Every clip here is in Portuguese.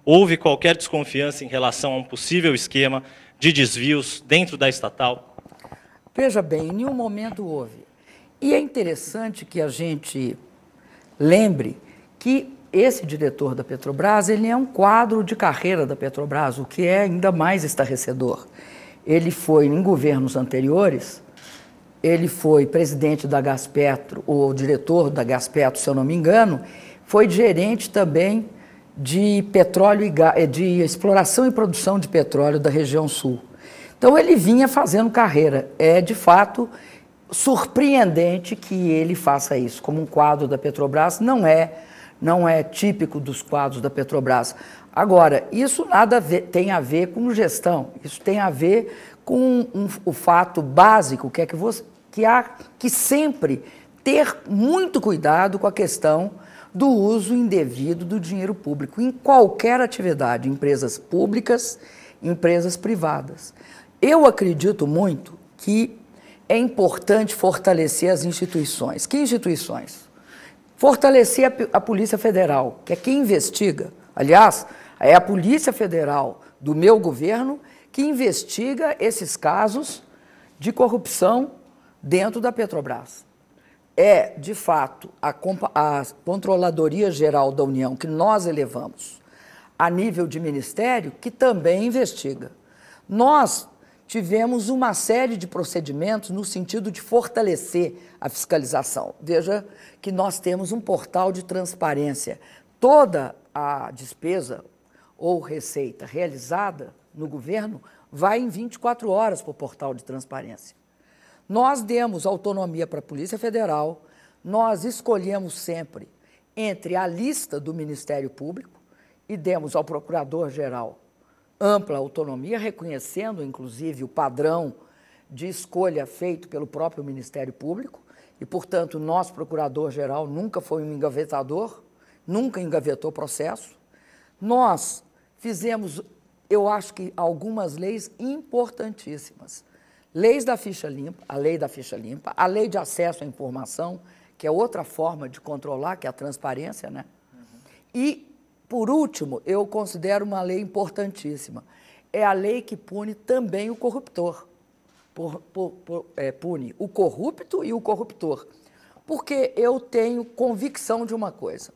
Houve qualquer desconfiança em relação a um possível esquema de desvios dentro da estatal? Veja bem, em nenhum momento houve. E é interessante que a gente lembre que esse diretor da Petrobras, ele é um quadro de carreira da Petrobras, o que é ainda mais estarrecedor. Ele foi, em governos anteriores, ele foi presidente da Gaspetro, ou diretor da Gaspetro, se eu não me engano, foi gerente também de petróleo e de exploração e produção de petróleo da região sul. Então ele vinha fazendo carreira. É de fato surpreendente que ele faça isso. Como um quadro da Petrobras, não é típico dos quadros da Petrobras. Agora, isso nada tem a ver com gestão, isso tem a ver com o fato básico, que há que sempre ter muito cuidado com a questão do uso indevido do dinheiro público, em qualquer atividade, empresas públicas, empresas privadas. Eu acredito muito que é importante fortalecer as instituições. Que instituições? Fortalecer a Polícia Federal, que é quem investiga. Aliás, é a Polícia Federal do meu governo que investiga esses casos de corrupção dentro da Petrobras. É, de fato, a Controladoria Geral da União, que nós elevamos a nível de ministério, que também investiga. Nós tivemos uma série de procedimentos no sentido de fortalecer a fiscalização. Veja que nós temos um portal de transparência. Toda a despesa ou receita realizada no governo vai em 24 horas para o portal de transparência. Nós demos autonomia para a Polícia Federal, nós escolhemos sempre entre a lista do Ministério Público e demos ao Procurador-Geral ampla autonomia, reconhecendo, inclusive, o padrão de escolha feito pelo próprio Ministério Público e, portanto, o nosso Procurador-Geral nunca foi um engavetador, nunca engavetou processo. Nós fizemos, eu acho que, algumas leis importantíssimas. Leis da ficha limpa, a lei da ficha limpa, a lei de acesso à informação, que é outra forma de controlar, que é a transparência, né? E, por último, eu considero uma lei importantíssima. É a lei que pune também o corruptor. Pune o corrupto e o corruptor. Porque eu tenho convicção de uma coisa.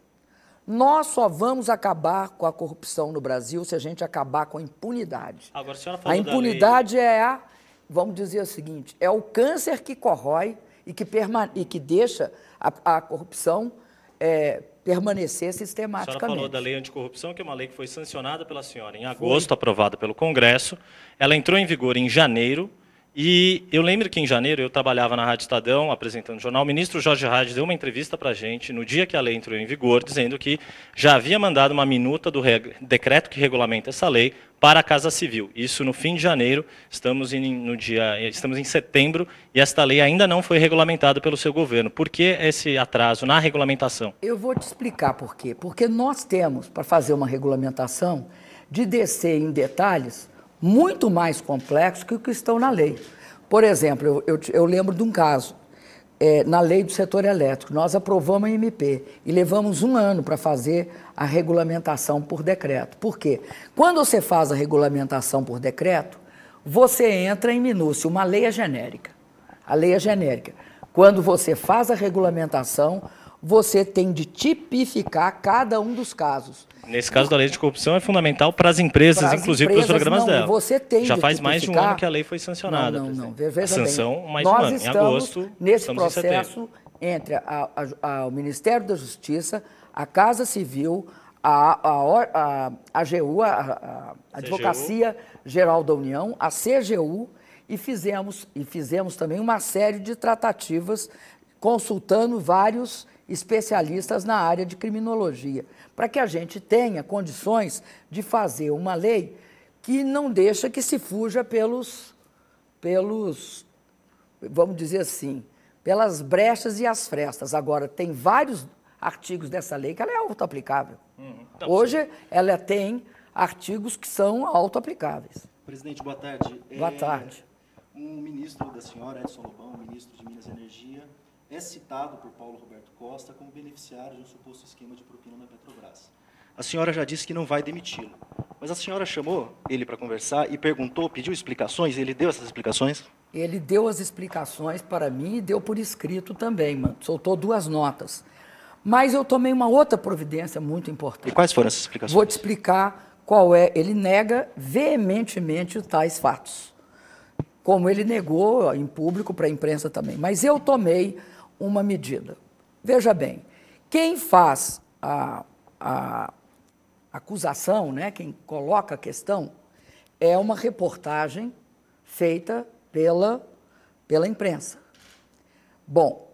Nós só vamos acabar com a corrupção no Brasil se a gente acabar com a impunidade. Agora, a senhora falou a impunidade vamos dizer o seguinte, é o câncer que corrói e que deixa a corrupção permanecer sistematicamente. A senhora falou da lei anticorrupção, que é uma lei que foi sancionada pela senhora em agosto, aprovada pelo Congresso. Ela entrou em vigor em janeiro. E eu lembro que em janeiro eu trabalhava na Rádio Estadão, apresentando o jornal. O ministro Jorge Hadi deu uma entrevista para a gente, no dia que a lei entrou em vigor, dizendo que já havia mandado uma minuta do decreto que regulamenta essa lei para a Casa Civil. Isso no fim de janeiro, estamos em setembro, e esta lei ainda não foi regulamentada pelo seu governo. Por que esse atraso na regulamentação? Eu vou te explicar por quê. Porque nós temos, para fazer uma regulamentação, de descer em detalhes muito mais complexos que o que estão na lei. Por exemplo, eu lembro de um caso, na lei do setor elétrico, nós aprovamos a MP e levamos 1 ano para fazer a regulamentação por decreto. Por quê? Quando você faz a regulamentação por decreto, você entra em minúcia, uma lei é genérica. A lei é genérica. Quando você faz a regulamentação, você tem de tipificar cada um dos casos. Nesse caso da lei de corrupção é fundamental para as empresas, inclusive para os programas dela. Você tem Já faz mais de 1 ano que a lei foi sancionada. Não. Veja a sanção, bem. mais de 1 ano. Nós em agosto, nesse processo entre o Ministério da Justiça, a Casa Civil, a AGU, a Advocacia Geral da União, a CGU, e fizemos também uma série de tratativas consultando vários especialistas na área de criminologia, para que a gente tenha condições de fazer uma lei que não deixa que se fuja pelos, vamos dizer assim, pelas brechas e as frestas. Agora, tem vários artigos dessa lei que ela é auto-aplicável. Hoje, ela tem artigos que são auto-aplicáveis. Presidente, boa tarde. Boa tarde. Um ministro da senhora, Edson Lobão, ministro de Minas e Energia, é citado por Paulo Roberto Costa como beneficiário de um suposto esquema de propina na Petrobras. a senhora já disse que não vai demiti-lo. Mas a senhora chamou ele para conversar e perguntou, pediu explicações, e ele deu essas explicações? Ele deu as explicações para mim e deu por escrito também, mano. Soltou 2 notas. Mas eu tomei uma outra providência muito importante. E quais foram essas explicações? Vou te explicar qual é. Ele nega veementemente tais fatos, como ele negou em público para a imprensa também. Mas eu tomei uma medida. Veja bem, quem faz a acusação, né, quem coloca a questão, é uma reportagem feita pela imprensa. Bom,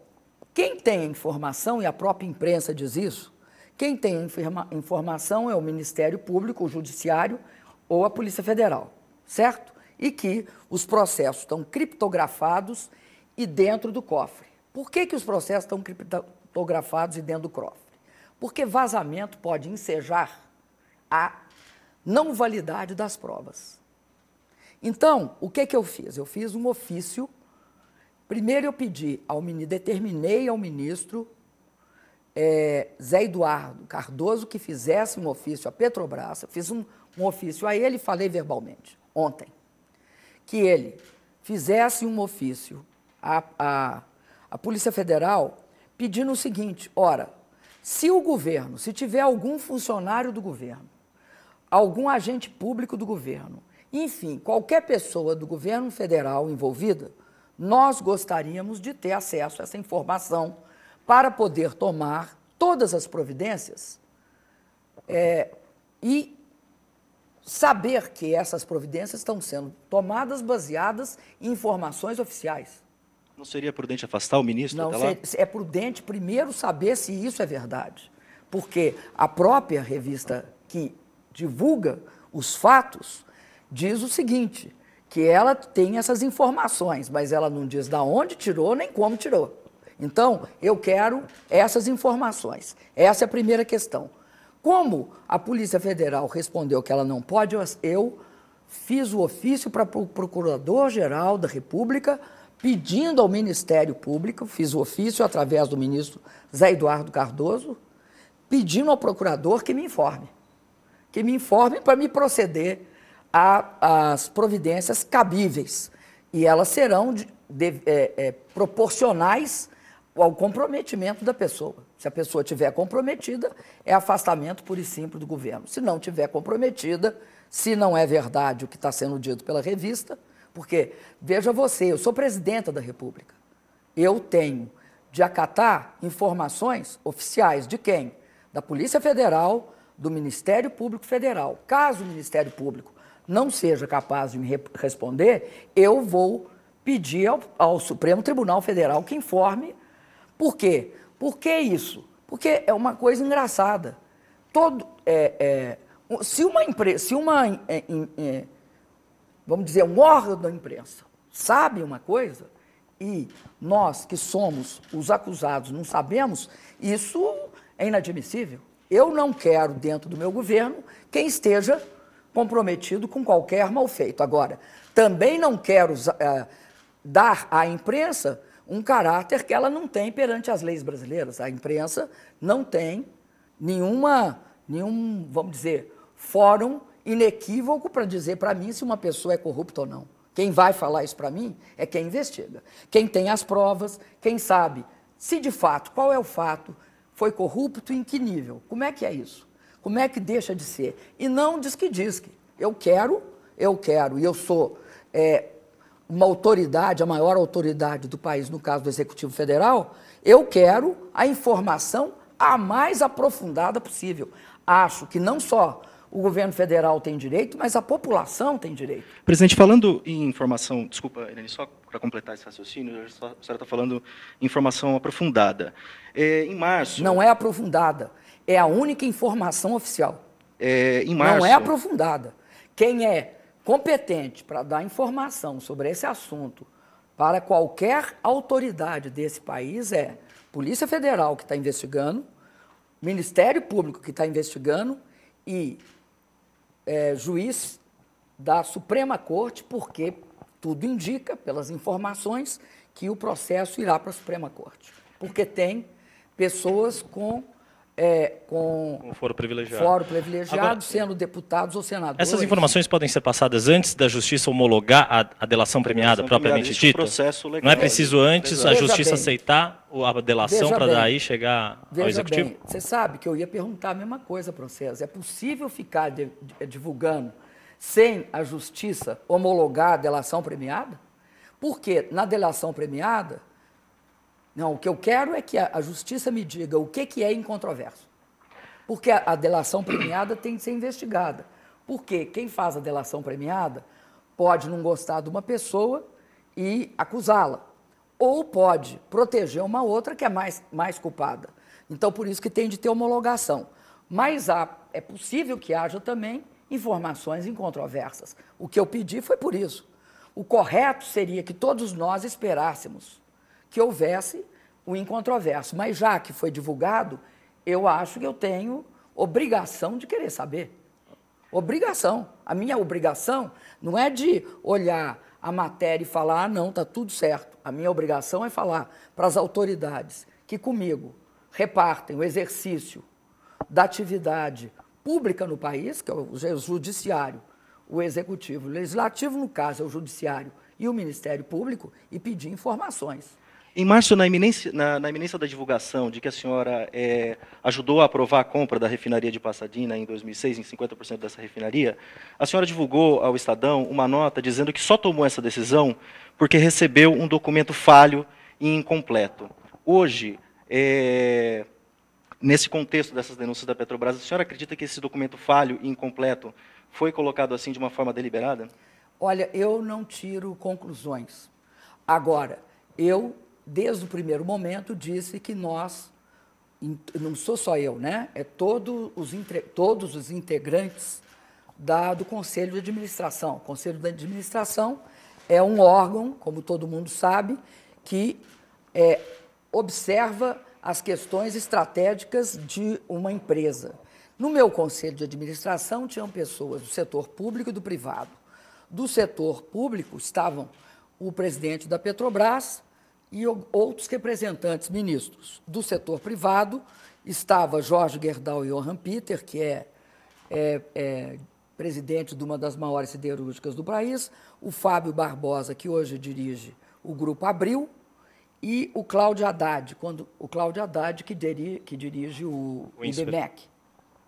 quem tem a informação, e a própria imprensa diz isso, quem tem a informação é o Ministério Público, o Judiciário ou a Polícia Federal, certo? E que os processos estão criptografados e dentro do cofre. Por que os processos estão criptografados e dentro do cofre? Porque vazamento pode ensejar a não validade das provas. Então, o que eu fiz? Eu fiz um ofício. Primeiro eu pedi determinei ao ministro Zé Eduardo Cardoso que fizesse um ofício à Petrobras. Eu fiz um ofício a ele e falei verbalmente, ontem, que ele fizesse um ofício à Polícia Federal pedindo o seguinte: ora, se o governo, se tiver algum funcionário do governo, algum agente público do governo, enfim, qualquer pessoa do governo federal envolvida, nós gostaríamos de ter acesso a essa informação para poder tomar todas as providências e saber que essas providências estão sendo tomadas baseadas em informações oficiais. Não seria prudente afastar o ministro? Não, até lá? É prudente primeiro saber se isso é verdade, porque a própria revista que divulga os fatos diz o seguinte, que ela tem essas informações, mas ela não diz de onde tirou nem como tirou. Então, eu quero essas informações. Essa é a primeira questão. Como a Polícia Federal respondeu que ela não pode, eu fiz o ofício para o Procurador-Geral da República, pedindo ao Ministério Público, fiz o ofício através do ministro Zé Eduardo Cardoso, pedindo ao procurador que me informe para me proceder às providências cabíveis. E elas serão proporcionais ao comprometimento da pessoa. Se a pessoa estiver comprometida, é afastamento puro e simples do governo. Se não estiver comprometida, se não é verdade o que está sendo dito pela revista, porque, veja você, eu sou presidenta da República. Eu tenho de acatar informações oficiais de quem? Da Polícia Federal, do Ministério Público Federal. Caso o Ministério Público não seja capaz de me responder, eu vou pedir ao Supremo Tribunal Federal que informe. Por quê? Por que isso? Porque é uma coisa engraçada. Vamos dizer, um órgão da imprensa sabe uma coisa e nós que somos os acusados não sabemos, isso é inadmissível. Eu não quero, dentro do meu governo, quem esteja comprometido com qualquer mal feito. Agora, também não quero dar à imprensa um caráter que ela não tem perante as leis brasileiras. A imprensa não tem nenhum, vamos dizer, fórum inequívoco para dizer para mim se uma pessoa é corrupta ou não. Quem vai falar isso para mim é quem investiga. Quem tem as provas, quem sabe se de fato, qual é o fato, foi corrupto e em que nível. Como é que é isso? Como é que deixa de ser? E não diz que. Eu quero, e eu sou uma autoridade, a maior autoridade do país, no caso do Executivo Federal, eu quero a informação a mais aprofundada possível. Acho que não só o governo federal tem direito, mas a população tem direito. Presidente, falando em informação, desculpa, Irene, só para completar esse raciocínio, a senhora está falando em informação aprofundada. Em março... Não é aprofundada, é a única informação oficial. Em março... Não é aprofundada. Quem é competente para dar informação sobre esse assunto para qualquer autoridade desse país é Polícia Federal, que está investigando, Ministério Público, que está investigando, e juiz da Suprema Corte, porque tudo indica, pelas informações, que o processo irá para a Suprema Corte. Porque tem pessoas com com Um foro privilegiado. foro privilegiado, Agora, sendo deputados ou senadores. essas informações podem ser passadas antes da Justiça homologar a delação premiada propriamente dita? Processo legal, não é preciso antes a Veja Justiça bem. aceitar a delação Veja para bem. daí chegar ao Veja Executivo? bem, você sabe que eu ia perguntar a mesma coisa para vocês. É possível ficar divulgando sem a Justiça homologar a delação premiada? Porque na delação premiada, não, o que eu quero é que a Justiça me diga o que é incontroverso. Porque a delação premiada tem de ser investigada. Porque quem faz a delação premiada pode não gostar de uma pessoa e acusá-la. Ou pode proteger uma outra que é mais culpada. Então, por isso que tem de ter homologação. Mas é possível que haja também informações incontroversas. O que eu pedi foi por isso. O correto seria que todos nós esperássemos que houvesse o incontroverso. Mas já que foi divulgado, eu acho que eu tenho obrigação de querer saber. Obrigação. A minha obrigação não é de olhar a matéria e falar, não, está tudo certo. A minha obrigação é falar para as autoridades que comigo repartem o exercício da atividade pública no país, que é o judiciário, o executivo, o legislativo, no caso, é o judiciário e o Ministério Público, e pedir informações. Em março, na iminência da divulgação de que a senhora ajudou a aprovar a compra da refinaria de Pasadena em 2006, em 50% dessa refinaria, a senhora divulgou ao Estadão uma nota dizendo que só tomou essa decisão porque recebeu um documento falho e incompleto. Hoje, nesse contexto dessas denúncias da Petrobras, a senhora acredita que esse documento falho e incompleto foi colocado assim de uma forma deliberada? Olha, eu não tiro conclusões. Agora, eu, desde o primeiro momento, disse que nós, não sou só eu, né? É todos os integrantes do Conselho de Administração. O Conselho de Administração é um órgão, como todo mundo sabe, que observa as questões estratégicas de uma empresa. No meu Conselho de Administração tinham pessoas do setor público e do privado. Do setor público estavam o presidente da Petrobras e outros representantes ministros. Do setor privado estava Jorge Gerdau e Johann Peter, que é presidente de uma das maiores siderúrgicas do país, o Fábio Barbosa, que hoje dirige o Grupo Abril, e o Cláudio Haddad, que dirige o IBMEC,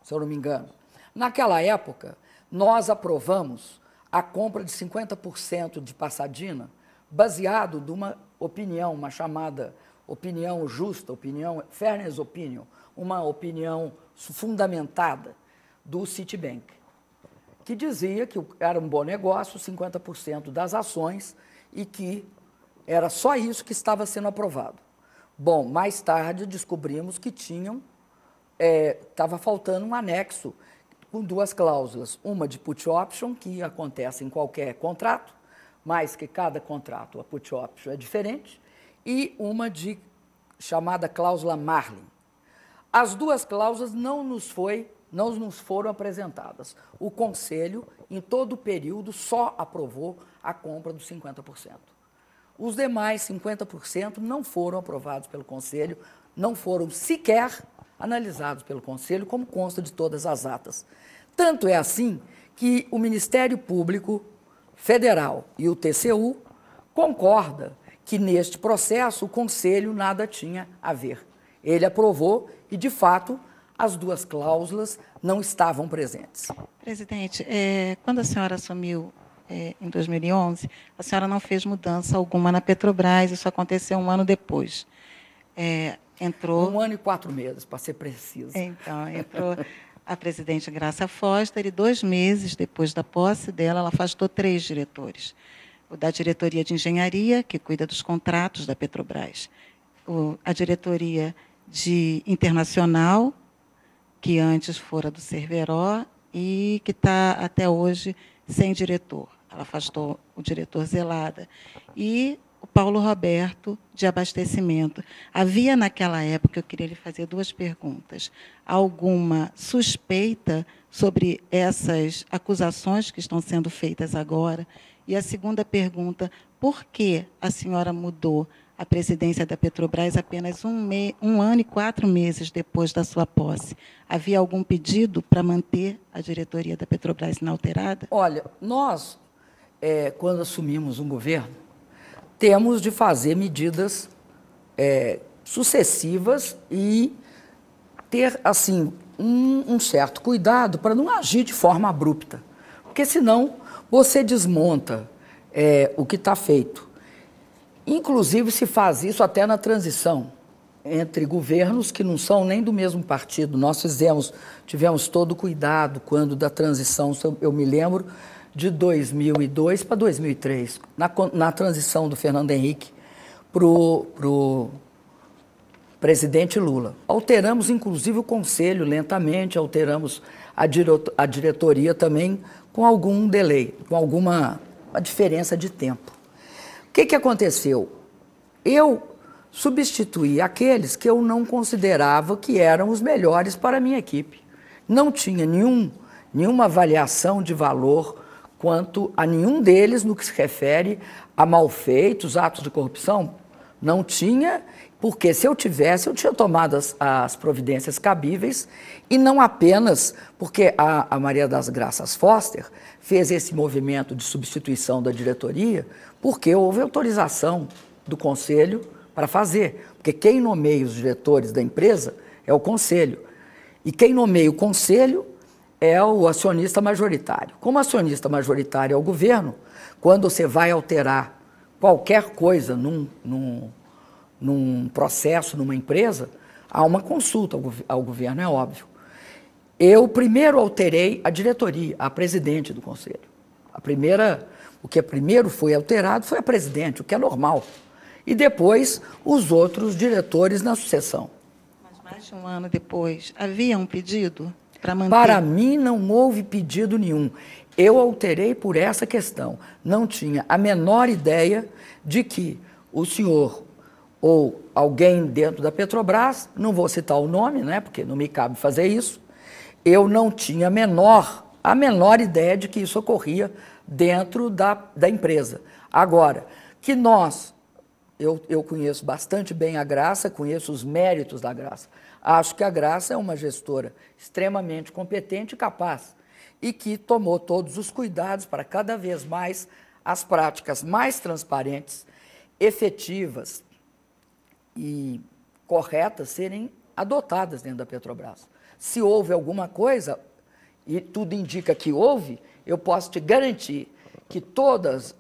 se eu não me engano. Naquela época, nós aprovamos a compra de 50% de Pasadena, baseado numa opinião, uma chamada opinião justa, fairness opinion, uma opinião fundamentada do Citibank, que dizia que era um bom negócio, 50% das ações, e que era só isso que estava sendo aprovado. Bom, mais tarde descobrimos que estava faltando um anexo com duas cláusulas, uma de put option, que acontece em qualquer contrato, mas que cada contrato, a put option é diferente, e uma chamada cláusula Marlin. As duas cláusulas não nos foram apresentadas. O Conselho, em todo o período, só aprovou a compra dos 50%. Os demais 50% não foram aprovados pelo Conselho, não foram sequer analisados pelo Conselho, como consta de todas as atas. Tanto é assim que o Ministério Público Federal e o TCU concordam que, neste processo, o Conselho nada tinha a ver. Ele aprovou e, de fato, as duas cláusulas não estavam presentes. Presidente, quando a senhora assumiu em 2011, a senhora não fez mudança alguma na Petrobras, isso aconteceu um ano depois. Entrou... 1 ano e 4 meses, para ser preciso. Então, entrou a presidente Graça Foster e 2 meses depois da posse dela, ela afastou 3 diretores. O da diretoria de engenharia, que cuida dos contratos da Petrobras. A diretoria de internacional, que antes fora do Cerveró e que está até hoje sem diretor. Ela afastou o diretor Zelada. E o Paulo Roberto, de abastecimento. Havia, naquela época, eu queria lhe fazer 2 perguntas. Alguma suspeita sobre essas acusações que estão sendo feitas agora? E a segunda pergunta, por que a senhora mudou a presidência da Petrobras apenas um ano e 4 meses depois da sua posse. Havia algum pedido para manter a diretoria da Petrobras inalterada? Olha, nós, quando assumimos um governo, temos de fazer medidas sucessivas e ter, assim, um certo cuidado para não agir de forma abrupta, porque senão você desmonta o que está feito. Inclusive se faz isso até na transição entre governos que não são nem do mesmo partido. Nós tivemos todo o cuidado quando da transição, eu me lembro, de 2002 para 2003, na transição do Fernando Henrique para o presidente Lula. Alteramos, inclusive, o conselho lentamente, alteramos a diretoria também com algum delay, com alguma diferença de tempo. O que aconteceu? Eu substituí aqueles que eu não considerava que eram os melhores para a minha equipe. Não tinha nenhuma avaliação de valor quanto a nenhum deles no que se refere a malfeitos, atos de corrupção. Não tinha, porque se eu tivesse, eu tinha tomado as providências cabíveis, e não apenas porque a Maria das Graças Foster fez esse movimento de substituição da diretoria, porque houve autorização do Conselho para fazer. Porque quem nomeia os diretores da empresa é o Conselho. E quem nomeia o Conselho é o acionista majoritário. Como acionista majoritário é o governo, quando você vai alterar qualquer coisa num processo, numa empresa, há uma consulta ao governo, é óbvio. Eu primeiro alterei a diretoria, a presidente do Conselho. O que primeiro foi alterado foi a presidente, o que é normal. E depois os outros diretores na sucessão. Mas mais de um ano depois, havia um pedido para manter? Para mim não houve pedido nenhum. Eu alterei por essa questão. Não tinha a menor ideia de que o senhor ou alguém dentro da Petrobras, não vou citar o nome, né, porque não me cabe fazer isso, eu não tinha a menor ideia de que isso ocorria dentro da empresa. Agora, que eu conheço bastante bem a Graça, conheço os méritos da Graça. Acho que a Graça é uma gestora extremamente competente e capaz, e que tomou todos os cuidados para cada vez mais as práticas mais transparentes, efetivas e corretas serem adotadas dentro da Petrobras. Se houve alguma coisa, e tudo indica que houve, eu posso te garantir que todas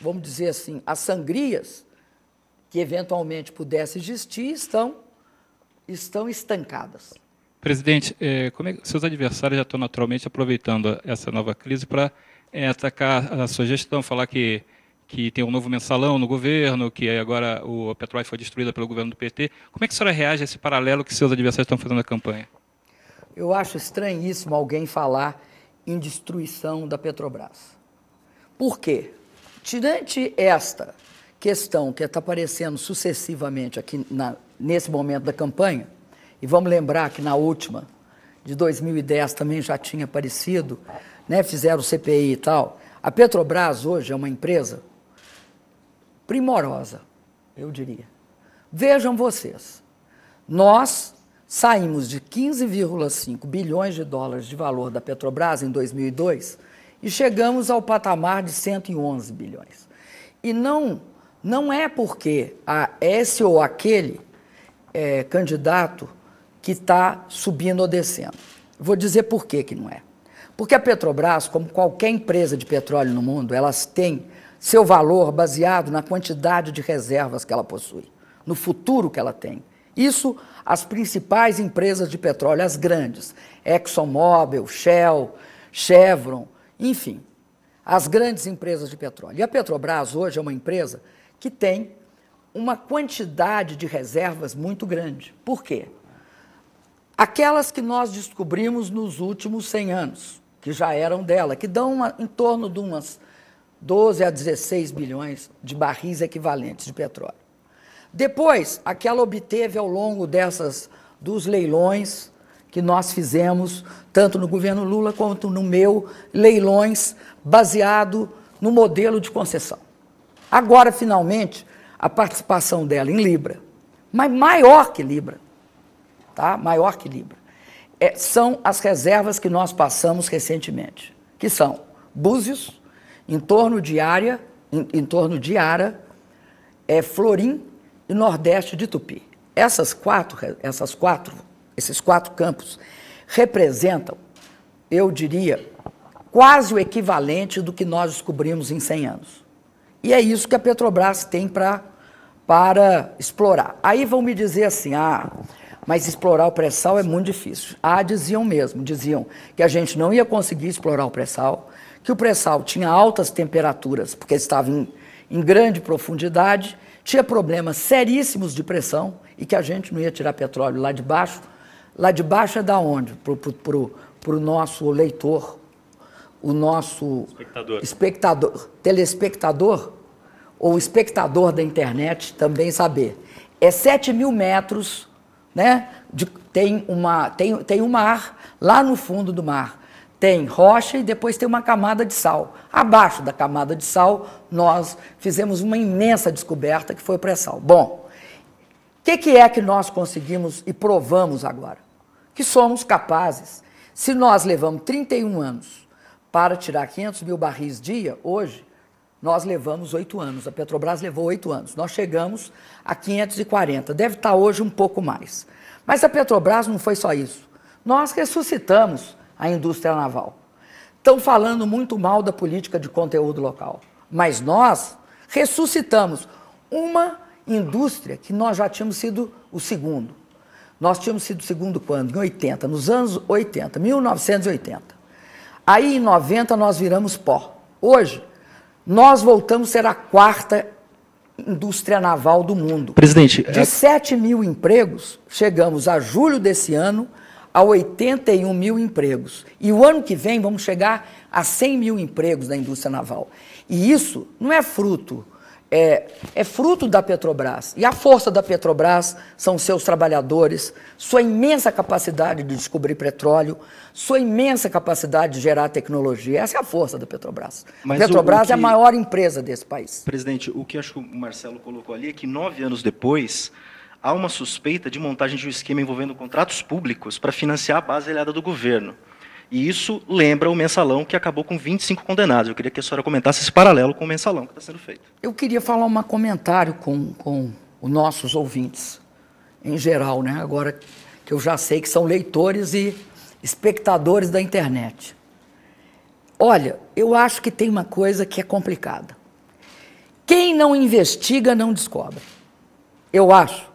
vamos dizer assim, as sangrias que eventualmente pudessem existir estão estancadas. Presidente, como é que seus adversários já estão naturalmente aproveitando essa nova crise para atacar a sua gestão, falar que tem um novo mensalão no governo, que agora a Petrobras foi destruída pelo governo do PT. Como é que a senhora reage a esse paralelo que seus adversários estão fazendo na campanha? Eu acho estranhíssimo alguém falar em destruição da Petrobras. Por quê? Tirante esta questão que está aparecendo sucessivamente aqui nesse momento da campanha, e vamos lembrar que na última, de 2010, também já tinha aparecido, né, fizeram o CPI e tal. A Petrobras hoje é uma empresa primorosa, eu diria. Vejam vocês, nós saímos de 15,5 bilhões de dólares de valor da Petrobras em 2002 e chegamos ao patamar de 111 bilhões. E não é porque esse ou aquele candidato que está subindo ou descendo. Vou dizer por que não é. Porque a Petrobras, como qualquer empresa de petróleo no mundo, elas têm seu valor baseado na quantidade de reservas que ela possui, no futuro que ela tem. Isso, as principais empresas de petróleo, as grandes, ExxonMobil, Shell, Chevron, enfim, as grandes empresas de petróleo. E a Petrobras hoje é uma empresa que tem uma quantidade de reservas muito grande. Por quê? Aquelas que nós descobrimos nos últimos 100 anos, que já eram dela, que dão em torno de umas 12 a 16 bilhões de barris equivalentes de petróleo. Depois, aquela obteve ao longo dos leilões que nós fizemos, tanto no governo Lula quanto no meu, leilões baseado no modelo de concessão. Agora, finalmente, a participação dela em Libra, mas maior que Libra, tá? Maior que Libra. São as reservas que nós passamos recentemente, que são Búzios, em torno de Ara, Florim e Nordeste de Tupi. Esses quatro campos representam, eu diria, quase o equivalente do que nós descobrimos em 100 anos. E é isso que a Petrobras tem para explorar. Aí vão me dizer assim, mas explorar o pré-sal é muito difícil. Diziam que a gente não ia conseguir explorar o pré-sal, que o pré-sal tinha altas temperaturas, porque estava em grande profundidade, tinha problemas seríssimos de pressão e que a gente não ia tirar petróleo lá de baixo. Lá de baixo é da onde? Para o nosso leitor, o nosso telespectador ou espectador da internet também saber. É 7.000 metros, né? Tem um mar, lá no fundo do mar tem rocha e depois tem uma camada de sal. Abaixo da camada de sal, nós fizemos uma imensa descoberta que foi o pré-sal. Bom, o que é que nós conseguimos e provamos agora? Que somos capazes, se nós levamos 31 anos para tirar 500 mil barris dia, hoje, nós levamos 8 anos. A Petrobras levou 8 anos. Nós chegamos a 540. Deve estar hoje um pouco mais. Mas a Petrobras não foi só isso. Nós ressuscitamos a indústria naval. Estão falando muito mal da política de conteúdo local. Mas nós ressuscitamos uma indústria que nós já tínhamos sido o segundo. Nós tínhamos sido o segundo quando? Em 80, nos anos 80, 1980. Aí, em 90, nós viramos pó. Hoje, nós voltamos a ser a quarta indústria naval do mundo. Presidente, de 7.000 empregos, chegamos a julho desse ano a 81 mil empregos. E o ano que vem vamos chegar a 100 mil empregos na indústria naval. E isso não é fruto, é fruto da Petrobras. E a força da Petrobras são seus trabalhadores, sua imensa capacidade de descobrir petróleo, sua imensa capacidade de gerar tecnologia. Essa é a força da Petrobras. Mas a Petrobras é a maior empresa desse país. Presidente, o que acho que o Marcelo colocou ali é que 9 anos depois há uma suspeita de montagem de um esquema envolvendo contratos públicos para financiar a base aliada do governo. E isso lembra o mensalão que acabou com 25 condenados. Eu queria que a senhora comentasse esse paralelo com o mensalão que está sendo feito. Eu queria falar um comentário com os nossos ouvintes, em geral, né? Agora que eu já sei que são leitores e espectadores da internet. Olha, eu acho que tem uma coisa que é complicada. Quem não investiga não descobre. Eu acho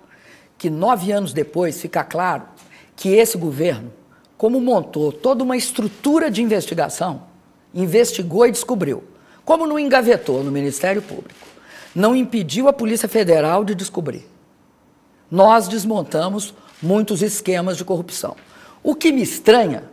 que 9 anos depois fica claro que esse governo, como montou toda uma estrutura de investigação, investigou e descobriu. Como não engavetou no Ministério Público, não impediu a Polícia Federal de descobrir. Nós desmontamos muitos esquemas de corrupção. O que me estranha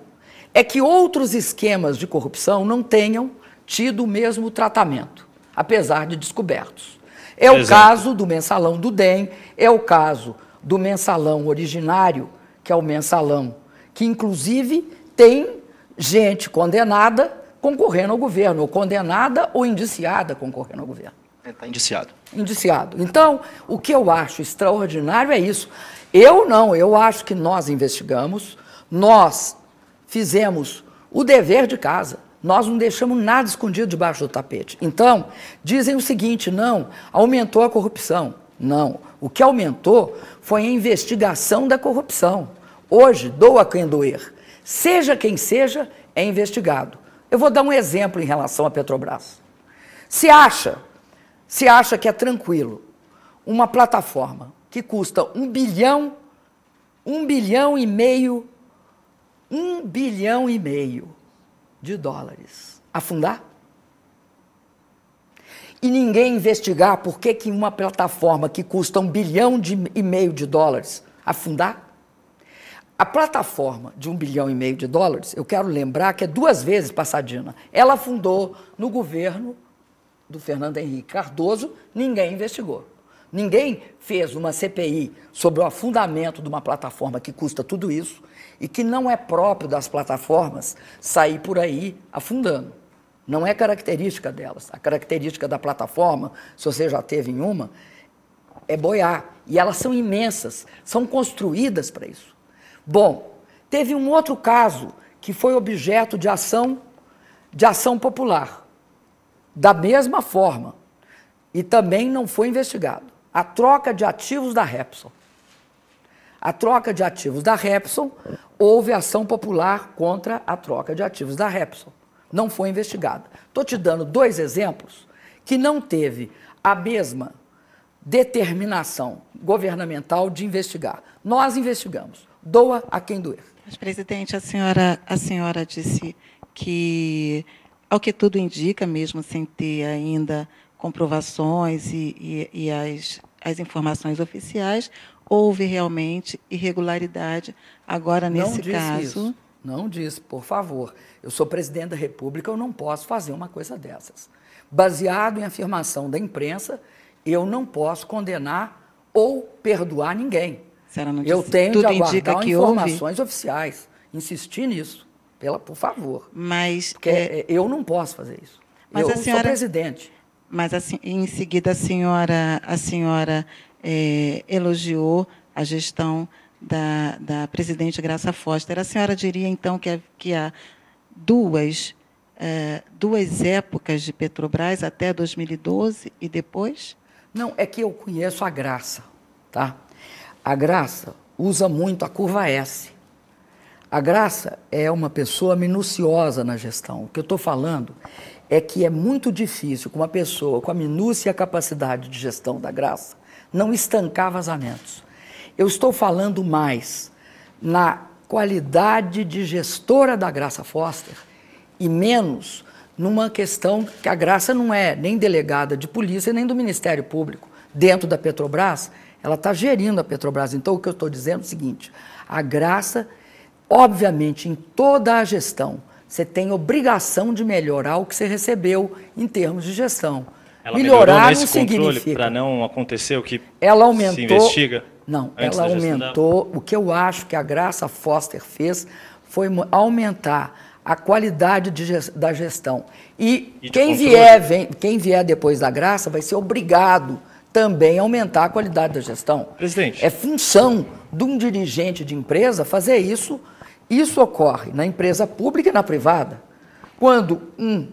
é que outros esquemas de corrupção não tenham tido o mesmo tratamento, apesar de descobertos. É o caso do mensalão do DEM, é o caso do mensalão originário, que é o mensalão, que inclusive tem gente condenada concorrendo ao governo, ou condenada ou indiciada concorrendo ao governo. Está indiciado. Indiciado. Então, o que eu acho extraordinário é isso. Eu acho que nós investigamos, nós fizemos o dever de casa, nós não deixamos nada escondido debaixo do tapete. Então, dizem o seguinte, não, aumentou a corrupção. Não, o que aumentou foi a investigação da corrupção. Hoje, doa quem doer. Seja quem seja, é investigado. Eu vou dar um exemplo em relação à Petrobras. Se acha que é tranquilo uma plataforma que custa 1 bilhão e meio de dólares afundar? E ninguém investigar por que uma plataforma que custa 1 bilhão e meio de dólares afundar? A plataforma de 1 bilhão e meio de dólares, eu quero lembrar que é 2 vezes passadina. Ela afundou no governo do Fernando Henrique Cardoso, ninguém investigou. Ninguém fez uma CPI sobre o afundamento de uma plataforma que custa tudo isso e que não é próprio das plataformas sair por aí afundando. Não é característica delas. A característica da plataforma, se você já teve em uma, é boiar. E elas são imensas, são construídas para isso. Bom, teve um outro caso que foi objeto de ação popular, da mesma forma, e também não foi investigado. A troca de ativos da Repsol. A troca de ativos da Repsol, houve ação popular contra a troca de ativos da Repsol. Não foi investigada. Estou te dando 2 exemplos que não teve a mesma determinação governamental de investigar. Nós investigamos. Doa a quem doer. Mas, presidente, a senhora disse que, ao que tudo indica, mesmo sem ter ainda comprovações e as informações oficiais, houve realmente irregularidade agora nesse caso. Isso. Não disse, por favor. Eu sou presidente da República, eu não posso fazer uma coisa dessas. Baseado em afirmação da imprensa, eu não posso condenar ou perdoar ninguém. Não disse, eu tenho tudo de aguardar indica que informações oficiais. Insistir nisso, por favor. Mas porque eu não posso fazer isso. Mas eu sou presidente. Mas assim, em seguida a senhora elogiou a gestão da presidente Graça Foster. A senhora diria, então, que há duas épocas de Petrobras, até 2012 e depois? Não, é que eu conheço a Graça, tá? A Graça usa muito a curva S. A Graça é uma pessoa minuciosa na gestão. O que eu estou falando é que é muito difícil com uma pessoa com a minúcia e a capacidade de gestão da Graça não estancar vazamentos. Eu estou falando mais na qualidade de gestora da Graça Foster e menos numa questão que a Graça não é nem delegada de polícia nem do Ministério Público. Dentro da Petrobras, ela está gerindo a Petrobras. Então, o que eu estou dizendo é o seguinte, a Graça, obviamente, em toda a gestão, você tem obrigação de melhorar o que você recebeu em termos de gestão. Ela melhorar nesse não significa para não acontecer o que ela aumentou, se investiga? Não, ela aumentou. O que eu acho que a Graça Foster fez foi aumentar a qualidade da gestão. E quem vier depois da Graça vai ser obrigado também a aumentar a qualidade da gestão. Presidente. É função de um dirigente de empresa fazer isso. Isso ocorre na empresa pública e na privada. Quando um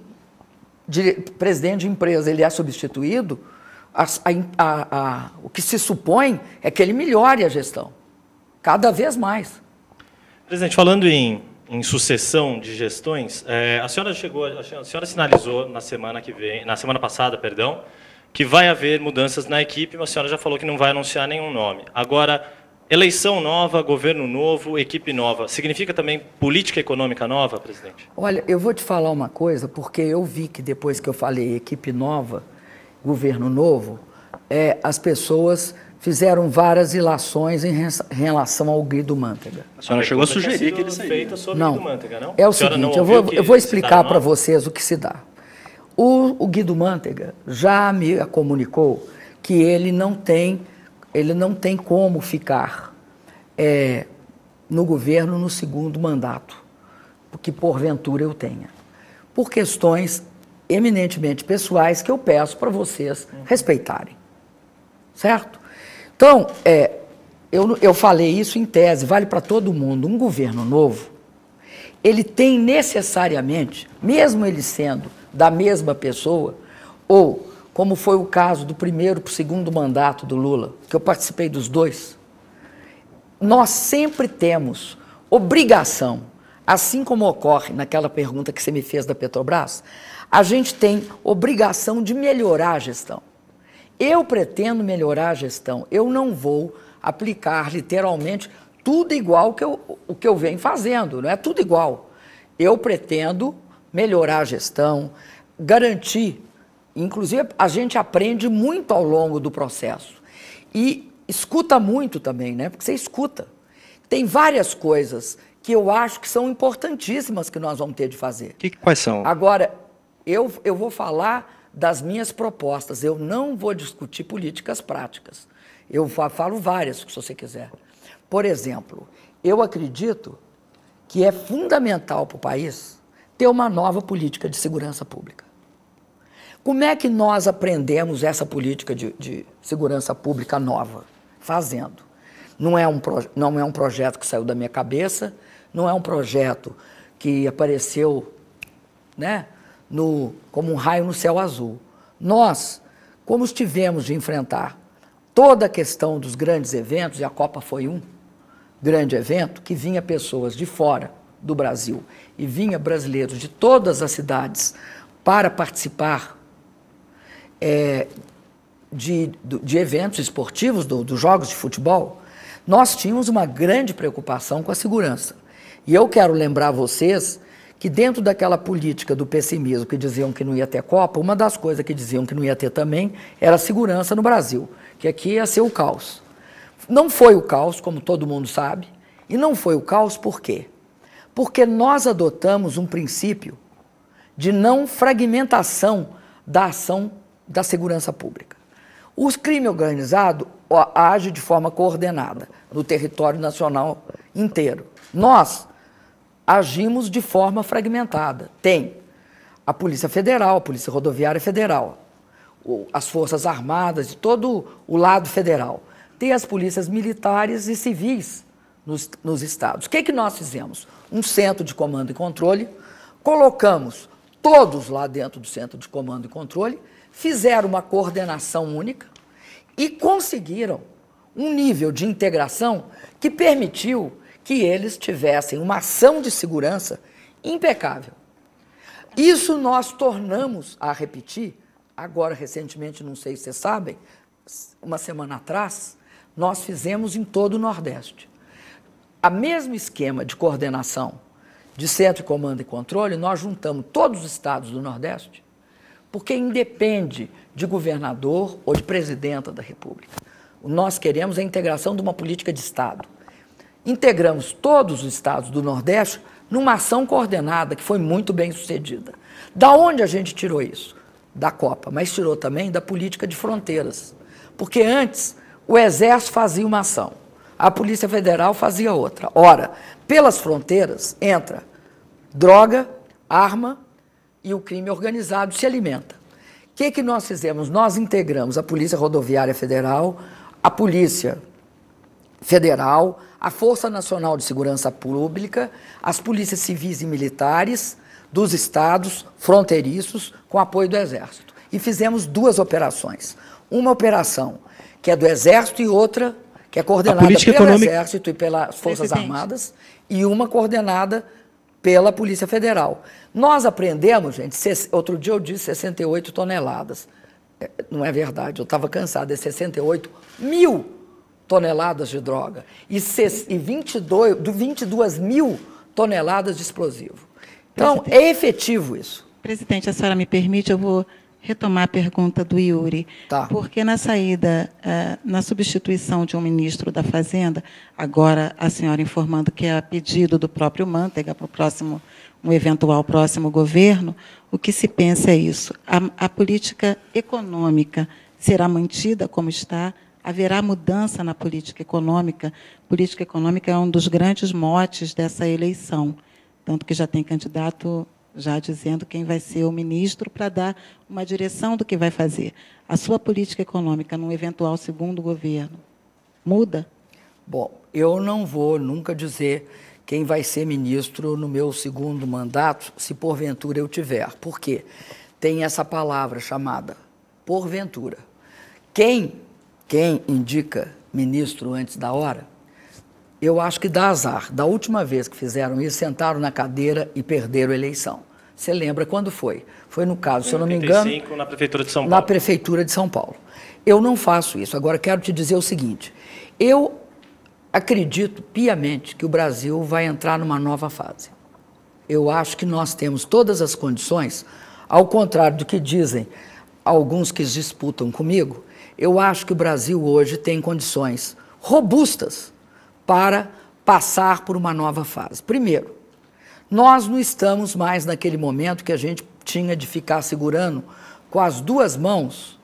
presidente de empresa ele é substituído, o que se supõe é que ele melhore a gestão, cada vez mais. Presidente, falando em sucessão de gestões, a senhora sinalizou na semana passada, perdão, que vai haver mudanças na equipe, mas a senhora já falou que não vai anunciar nenhum nome. Agora, eleição nova, governo novo, equipe nova, significa também política econômica nova, presidente? Olha, eu vou te falar uma coisa, porque eu vi que depois que eu falei equipe nova, governo novo, as pessoas fizeram várias ilações em relação ao Guido Mantega. A senhora chegou a sugerir que ele saíra. Não, Guido Mantega, não? É o seguinte, eu vou explicar para vocês o que se dá. O Guido Mantega já me comunicou que ele não tem como ficar no governo no segundo mandato, que porventura eu tenha, por questões eminentemente pessoais que eu peço para vocês respeitarem, certo? Então, eu falei isso em tese, vale para todo mundo. Um governo novo, ele tem necessariamente, mesmo ele sendo da mesma pessoa, ou como foi o caso do primeiro para o segundo mandato do Lula, que eu participei dos dois, nós sempre temos obrigação, assim como ocorre naquela pergunta que você me fez da Petrobras, a gente tem obrigação de melhorar a gestão. Eu pretendo melhorar a gestão, eu não vou aplicar literalmente tudo igual o que eu venho fazendo, não é tudo igual. Eu pretendo melhorar a gestão, garantir. Inclusive, a gente aprende muito ao longo do processo. E escuta muito também, né? Porque você escuta. Tem várias coisas que eu acho que são importantíssimas que nós vamos ter de fazer. Quais são? Agora, eu vou falar das minhas propostas. Eu não vou discutir políticas práticas. Eu falo várias, se você quiser. Por exemplo, eu acredito que é fundamental para o país ter uma nova política de segurança pública. Como é que nós aprendemos essa política de segurança pública nova? Fazendo. Não é um projeto que saiu da minha cabeça, não é um projeto que apareceu, né, como um raio no céu azul. Nós, como tivemos de enfrentar toda a questão dos grandes eventos, e a Copa foi um grande evento, que vinha pessoas de fora do Brasil e vinha brasileiros de todas as cidades para participar de eventos esportivos, dos jogos de futebol, nós tínhamos uma grande preocupação com a segurança. E eu quero lembrar vocês que dentro daquela política do pessimismo que diziam que não ia ter Copa, uma das coisas que diziam que não ia ter também era a segurança no Brasil, que aqui ia ser o caos. Não foi o caos, como todo mundo sabe, e não foi o caos por quê? Porque nós adotamos um princípio de não fragmentação da ação da segurança pública. O crime organizado age de forma coordenada no território nacional inteiro. Nós agimos de forma fragmentada. Tem a Polícia Federal, a Polícia Rodoviária Federal, as Forças Armadas de todo o lado federal. Tem as polícias militares e civis nos estados. O que nós fizemos? Um centro de comando e controle, colocamos todos lá dentro do centro de comando e controle, fizeram uma coordenação única e conseguiram um nível de integração que permitiu que eles tivessem uma ação de segurança impecável. Isso nós tornamos a repetir, agora recentemente, não sei se vocês sabem, uma semana atrás, nós fizemos em todo o Nordeste. A mesmo esquema de coordenação de centro de comando e controle, nós juntamos todos os estados do Nordeste, porque independe de governador ou de presidenta da República. Nós queremos a integração de uma política de Estado. Integramos todos os estados do Nordeste numa ação coordenada que foi muito bem sucedida. Da onde a gente tirou isso? Da Copa, mas tirou também da política de fronteiras. Porque antes o Exército fazia uma ação, a Polícia Federal fazia outra. Ora, pelas fronteiras entra droga, arma e o crime organizado se alimenta. O que nós fizemos? Nós integramos a Polícia Rodoviária Federal, a Polícia Federal, a Força Nacional de Segurança Pública, as polícias civis e militares dos estados fronteiriços com apoio do Exército. E fizemos duas operações. Uma operação que é do Exército e outra que é coordenada pelo Exército e pelas Forças Armadas, e uma coordenada pela Polícia Federal. Nós aprendemos, gente, outro dia eu disse 68 toneladas. Não é verdade, eu estava cansado, é 68 mil toneladas de droga e 22 mil toneladas de explosivo. Então, é efetivo isso. Presidente, a senhora me permite, eu vou retomar a pergunta do Yuri. Tá. Porque na saída, na substituição de um ministro da Fazenda, agora a senhora informando que é a pedido do próprio Manteiga para um eventual próximo governo, o que se pensa é isso. A política econômica será mantida como está? Haverá mudança na política econômica? Política econômica é um dos grandes motes dessa eleição, tanto que já tem candidato já dizendo quem vai ser o ministro para dar uma direção do que vai fazer. A sua política econômica, num eventual segundo governo, muda? Bom, eu não vou nunca dizer quem vai ser ministro no meu segundo mandato, se porventura eu tiver. Por quê? Tem essa palavra chamada porventura. Quem indica ministro antes da hora, eu acho que dá azar. Da última vez que fizeram isso, sentaram na cadeira e perderam a eleição. Você lembra quando foi? Foi no caso, se eu não me engano, na Prefeitura de São Paulo. Na Prefeitura de São Paulo. Eu não faço isso. Agora, quero te dizer o seguinte. Eu acredito piamente que o Brasil vai entrar numa nova fase. Eu acho que nós temos todas as condições, ao contrário do que dizem alguns que disputam comigo, eu acho que o Brasil hoje tem condições robustas para passar por uma nova fase. Primeiro, nós não estamos mais naquele momento que a gente tinha de ficar segurando com as duas mãos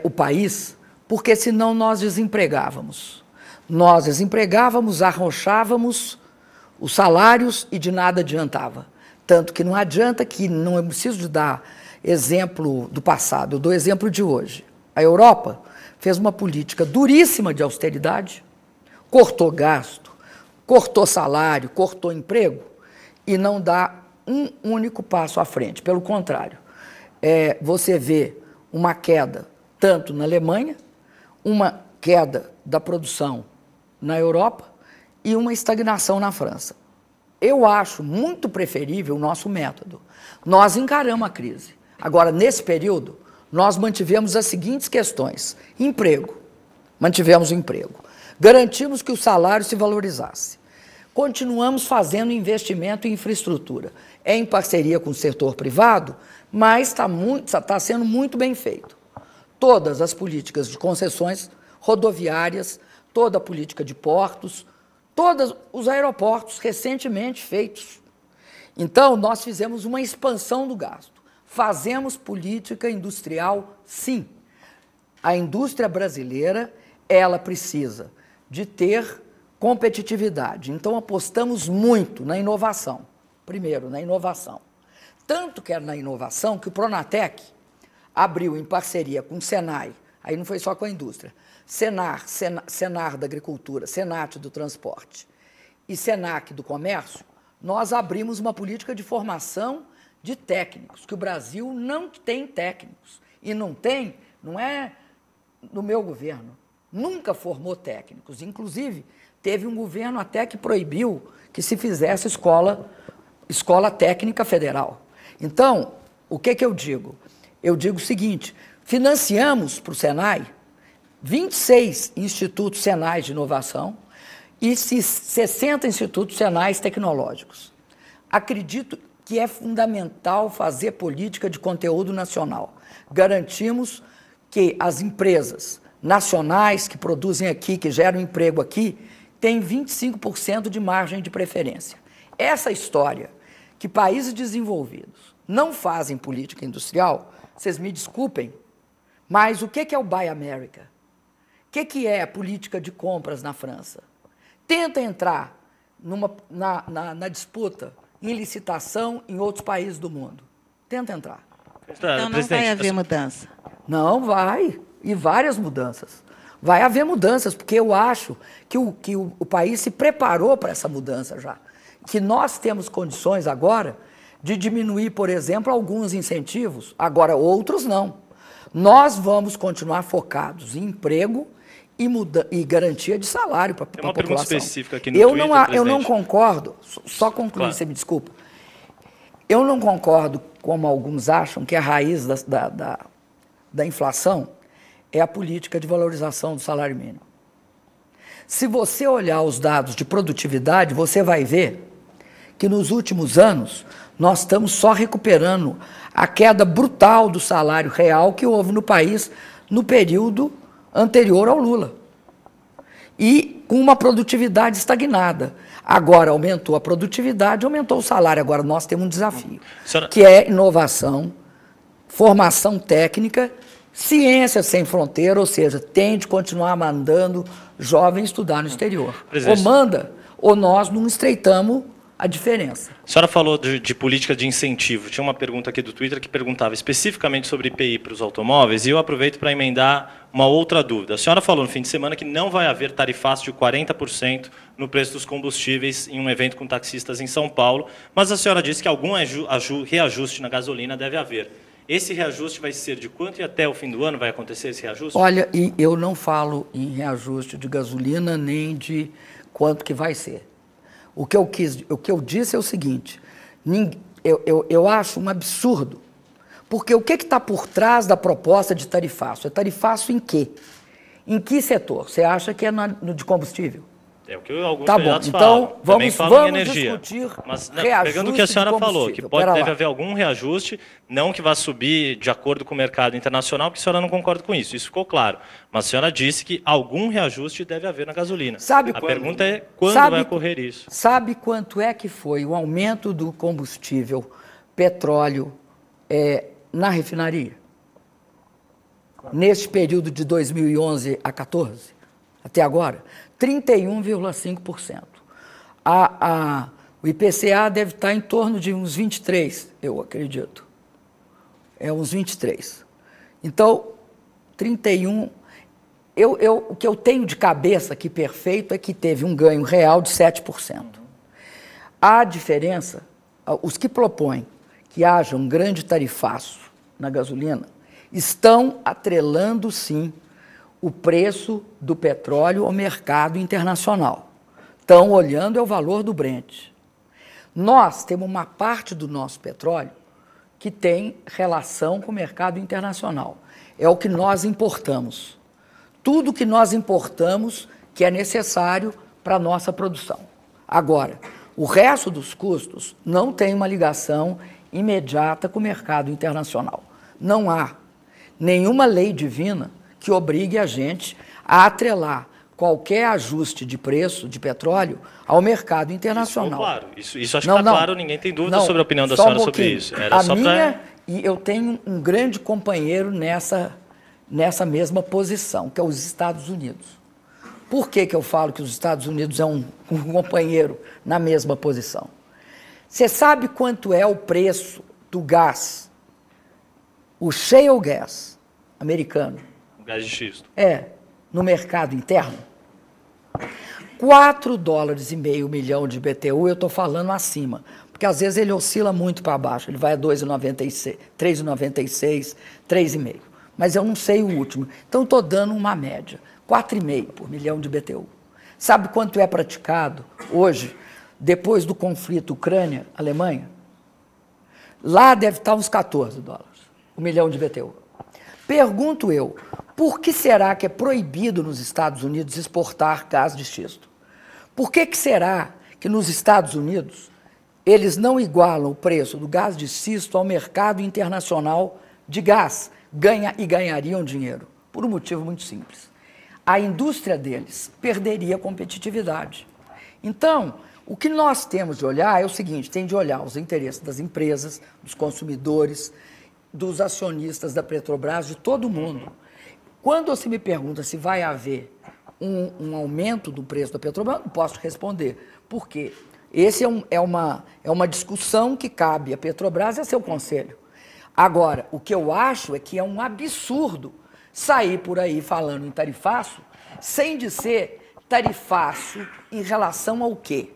o país, porque senão nós desempregávamos. Nós desempregávamos, arrochávamos os salários e de nada adiantava. Tanto que não adianta que não é preciso de dar exemplo do passado, eu dou exemplo de hoje. A Europa fez uma política duríssima de austeridade, cortou gasto, cortou salário, cortou emprego e não dá um único passo à frente. Pelo contrário, você vê uma queda tanto na Alemanha, uma queda da produção na Europa e uma estagnação na França. Eu acho muito preferível o nosso método. Nós encaramos a crise. Agora, nesse período, nós mantivemos as seguintes questões. Emprego. Mantivemos o emprego. Garantimos que o salário se valorizasse. Continuamos fazendo investimento em infraestrutura. É em parceria com o setor privado, mas está sendo muito bem feito. Todas as políticas de concessões rodoviárias, toda a política de portos, todos os aeroportos recentemente feitos. Então, nós fizemos uma expansão do gasto. Fazemos política industrial, sim. A indústria brasileira, ela precisa de ter competitividade. Então, apostamos muito na inovação. Primeiro, na inovação. Tanto que é na inovação que o Pronatec abriu em parceria com o Senai, aí não foi só com a indústria, Senar da Agricultura, Senat do Transporte e Senac do Comércio, nós abrimos uma política de formação de técnicos, que o Brasil não tem técnicos. E não é no meu governo, nunca formou técnicos. Inclusive, teve um governo até que proibiu que se fizesse escola técnica federal. Então, o que eu digo? Eu digo o seguinte, financiamos para o Senai 26 institutos senais de inovação e 60 institutos senais tecnológicos. Acredito que é fundamental fazer política de conteúdo nacional. Garantimos que as empresas nacionais que produzem aqui, que geram emprego aqui, têm 25% de margem de preferência. Essa história que países desenvolvidos não fazem política industrial, vocês me desculpem, mas o que é o Buy America? O que é a política de compras na França? Tenta entrar na disputa em licitação em outros países do mundo. Tenta entrar. Então não vai haver mudança. Não vai. E várias mudanças. Vai haver mudanças, porque eu acho que o país se preparou para essa mudança já. Que nós temos condições agora de diminuir, por exemplo, alguns incentivos, agora outros não. Nós vamos continuar focados em emprego e garantia de salário para a população. Tem uma pergunta específica aqui no Twitter, eu não concordo, só concluir, claro. Você me desculpa. Eu não concordo, como alguns acham, que a raiz da inflação é a política de valorização do salário mínimo. Se você olhar os dados de produtividade, você vai ver que nos últimos anos nós estamos só recuperando a queda brutal do salário real que houve no país no período anterior ao Lula. E com uma produtividade estagnada. Agora aumentou a produtividade, aumentou o salário. Agora nós temos um desafio, que é inovação, formação técnica, ciência sem fronteira, ou seja, tem de continuar mandando jovens estudar no exterior. Ou manda, ou nós não estreitamos a diferença. A senhora falou de política de incentivo. Tinha uma pergunta aqui do Twitter que perguntava especificamente sobre IPI para os automóveis, e eu aproveito para emendar uma outra dúvida. A senhora falou no fim de semana que não vai haver tarifaço de 40% no preço dos combustíveis em um evento com taxistas em São Paulo, mas a senhora disse que algum reajuste na gasolina deve haver. Esse reajuste vai ser de quanto e até o fim do ano vai acontecer esse reajuste? Olha, e eu não falo em reajuste de gasolina nem de quanto que vai ser. O que eu disse é o seguinte, eu acho um absurdo, porque o que está por trás da proposta de tarifaço? É tarifaço em quê? Em que setor? Você acha que é no de combustível? É o que alguns tá candidatos bom, falam. então vamos energia. Discutir mas, reajuste. Pegando o que a senhora falou, que deve haver algum reajuste, não que vá subir de acordo com o mercado internacional, porque a senhora não concorda com isso, isso ficou claro. Mas a senhora disse que algum reajuste deve haver na gasolina. A pergunta é quando vai ocorrer isso? Sabe quanto é que foi o aumento do combustível petróleo na refinaria? Neste período de 2011 a 2014, até agora? 31,5%. O IPCA deve estar em torno de uns 23%, eu acredito. É uns 23. Então, 31... o que eu tenho de cabeça aqui perfeito é que teve um ganho real de 7%. A diferença, os que propõem que haja um grande tarifaço na gasolina, estão atrelando, sim, o preço do petróleo ao mercado internacional. Estão olhando o valor do Brent. Nós temos uma parte do nosso petróleo que tem relação com o mercado internacional. É o que nós importamos. Tudo que nós importamos que é necessário para a nossa produção. Agora, o resto dos custos não tem uma ligação imediata com o mercado internacional. Não há nenhuma lei divina que obrigue a gente a atrelar qualquer ajuste de preço de petróleo ao mercado internacional. Claro, isso acho que está claro, ninguém tem dúvida sobre a opinião da senhora sobre isso. Era só e eu tenho um grande companheiro nessa mesma posição, que é os Estados Unidos. Por que eu falo que os Estados Unidos é um companheiro na mesma posição? Você sabe quanto é o preço do gás, o shale gas americano? O gás de xisto. No mercado interno? $4,5 milhão de BTU, eu estou falando acima, porque às vezes ele oscila muito para baixo, ele vai a 2,96, 3,96, 3,5. Mas eu não sei o último. Então, estou dando uma média, 4,5 por milhão de BTU. Sabe quanto é praticado hoje, depois do conflito Ucrânia-Alemanha? Lá deve estar uns $14, o milhão de BTU. Pergunto eu, por que será que é proibido nos Estados Unidos exportar gás de xisto? Por que será que nos Estados Unidos eles não igualam o preço do gás de xisto ao mercado internacional de gás? Ganhariam dinheiro, por um motivo muito simples. A indústria deles perderia competitividade. Então, o que nós temos de olhar é o seguinte, tem de olhar os interesses das empresas, dos consumidores, dos acionistas da Petrobras, de todo mundo. Quando você me pergunta se vai haver um aumento do preço da Petrobras, eu não posso responder, porque esse é uma discussão que cabe à Petrobras e a seu conselho. Agora, o que eu acho é que é um absurdo sair por aí falando em tarifaço, sem dizer tarifaço em relação ao quê?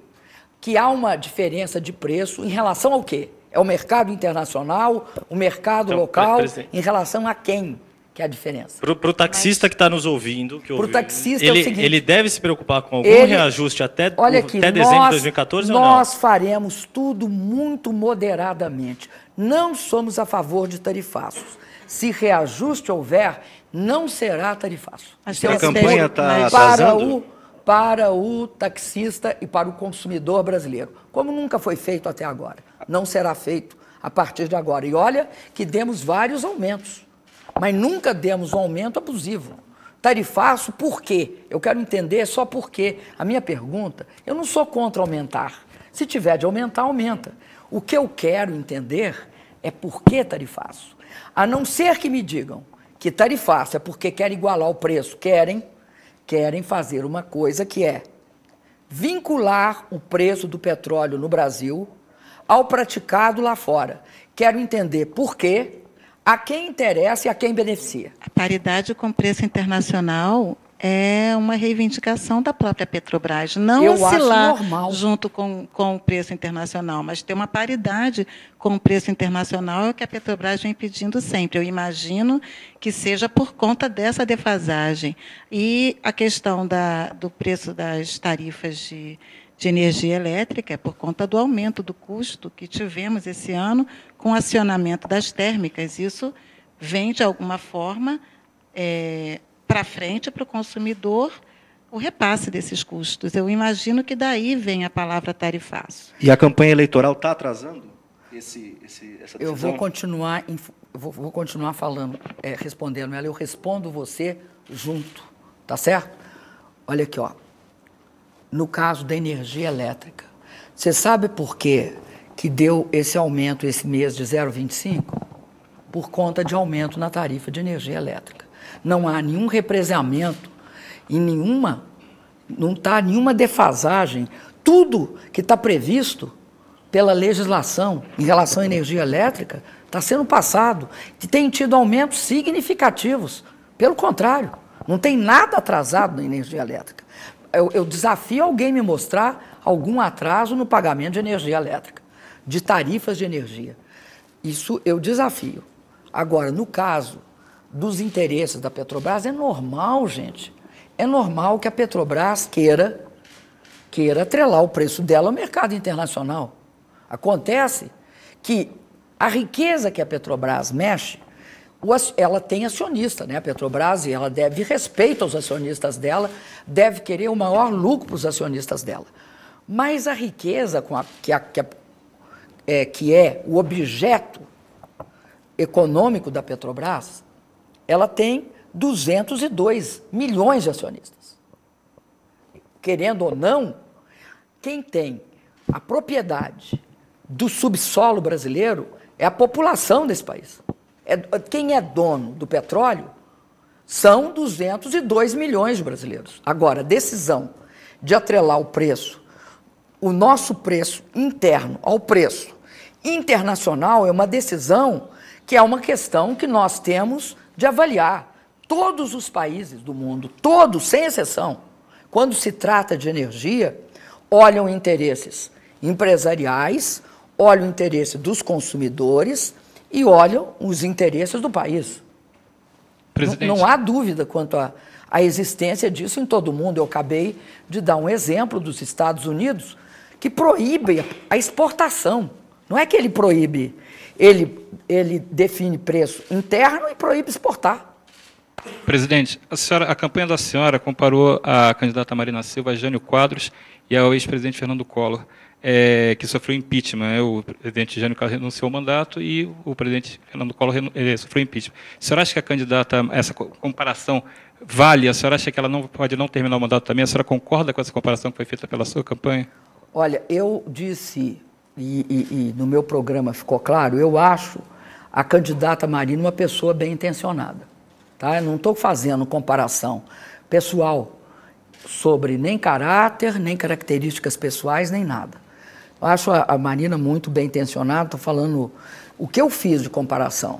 Que há uma diferença de preço em relação ao quê? É o mercado internacional, o mercado local, em relação a quem que é a diferença? Para o taxista que está nos ouvindo, é o seguinte, ele deve se preocupar com algum reajuste até dezembro de 2014 ou não? Nós faremos tudo muito moderadamente. Não somos a favor de tarifaços. Se reajuste houver, não será tarifaço. A campanha está atrasando? Para o taxista e para o consumidor brasileiro, como nunca foi feito até agora. Não será feito a partir de agora. E olha que demos vários aumentos, mas nunca demos um aumento abusivo. Tarifaço, por quê? Eu quero entender só por quê. A minha pergunta, eu não sou contra aumentar. Se tiver de aumentar, aumenta. O que eu quero entender é por que tarifaço. A não ser que me digam que tarifaço é porque querem igualar o preço, querem fazer uma coisa que é vincular o preço do petróleo no Brasil ao praticado lá fora. Quero entender por quê, a quem interessa e a quem beneficia. A paridade com o preço internacional é uma reivindicação da própria Petrobras. Não oscilar junto com o preço internacional, mas ter uma paridade com o preço internacional é o que a Petrobras vem pedindo sempre. Eu imagino que seja por conta dessa defasagem. E a questão do preço das tarifas de energia elétrica é por conta do aumento do custo que tivemos esse ano com o acionamento das térmicas. Isso vem, de alguma forma, para frente, para o consumidor, o repasse desses custos. Eu imagino que daí vem a palavra tarifaço. E a campanha eleitoral está atrasando essa decisão? Eu vou continuar falando, respondendo ela. Eu respondo você junto, tá certo? Olha aqui, ó. No caso da energia elétrica, você sabe por quê que deu esse aumento esse mês de 0,25? Por conta de aumento na tarifa de energia elétrica. Não há nenhum represamento e não está nenhuma defasagem. Tudo que está previsto pela legislação em relação à energia elétrica está sendo passado, que tem tido aumentos significativos. Pelo contrário, não tem nada atrasado na energia elétrica. Eu desafio alguém me mostrar algum atraso no pagamento de energia elétrica, de tarifas de energia. Isso eu desafio. Agora, no caso dos interesses da Petrobras, é normal, gente. É normal que a Petrobras queira atrelar o preço dela ao mercado internacional. Acontece que a riqueza que a Petrobras mexe, ela tem acionista, né? A Petrobras, e ela deve respeito aos acionistas dela, deve querer o maior lucro para os acionistas dela. Mas a riqueza que é o objeto econômico da Petrobras, ela tem 202 milhões de acionistas. Querendo ou não, quem tem a propriedade do subsolo brasileiro é a população desse país. Quem é dono do petróleo são 202 milhões de brasileiros. Agora, a decisão de atrelar o preço, o nosso preço interno ao preço internacional, é uma decisão que é uma questão que nós temos de avaliar. Todos os países do mundo, todos, sem exceção, quando se trata de energia, olham interesses empresariais, olham o interesse dos consumidores e olham os interesses do país. Não há dúvida quanto à existência disso em todo o mundo. Eu acabei de dar um exemplo dos Estados Unidos, que proíbe a exportação. Não é que ele proíbe, ele define preço interno e proíbe exportar. Presidente, a campanha da senhora comparou a candidata Marina Silva a Jânio Quadros e ao ex-presidente Fernando Collor, que sofreu impeachment. O presidente Jânio Quadros renunciou ao mandato e o presidente Fernando Collor sofreu impeachment. A senhora acha que a candidata, essa comparação vale? A senhora acha que ela pode não terminar o mandato também? A senhora concorda com essa comparação que foi feita pela sua campanha? Olha, eu disse, e no meu programa ficou claro, eu acho a candidata Marina uma pessoa bem intencionada. Tá? Eu não estou fazendo comparação pessoal sobre nem caráter, nem características pessoais, nem nada. Eu acho a Marina muito bem intencionada. Estou falando... O que eu fiz de comparação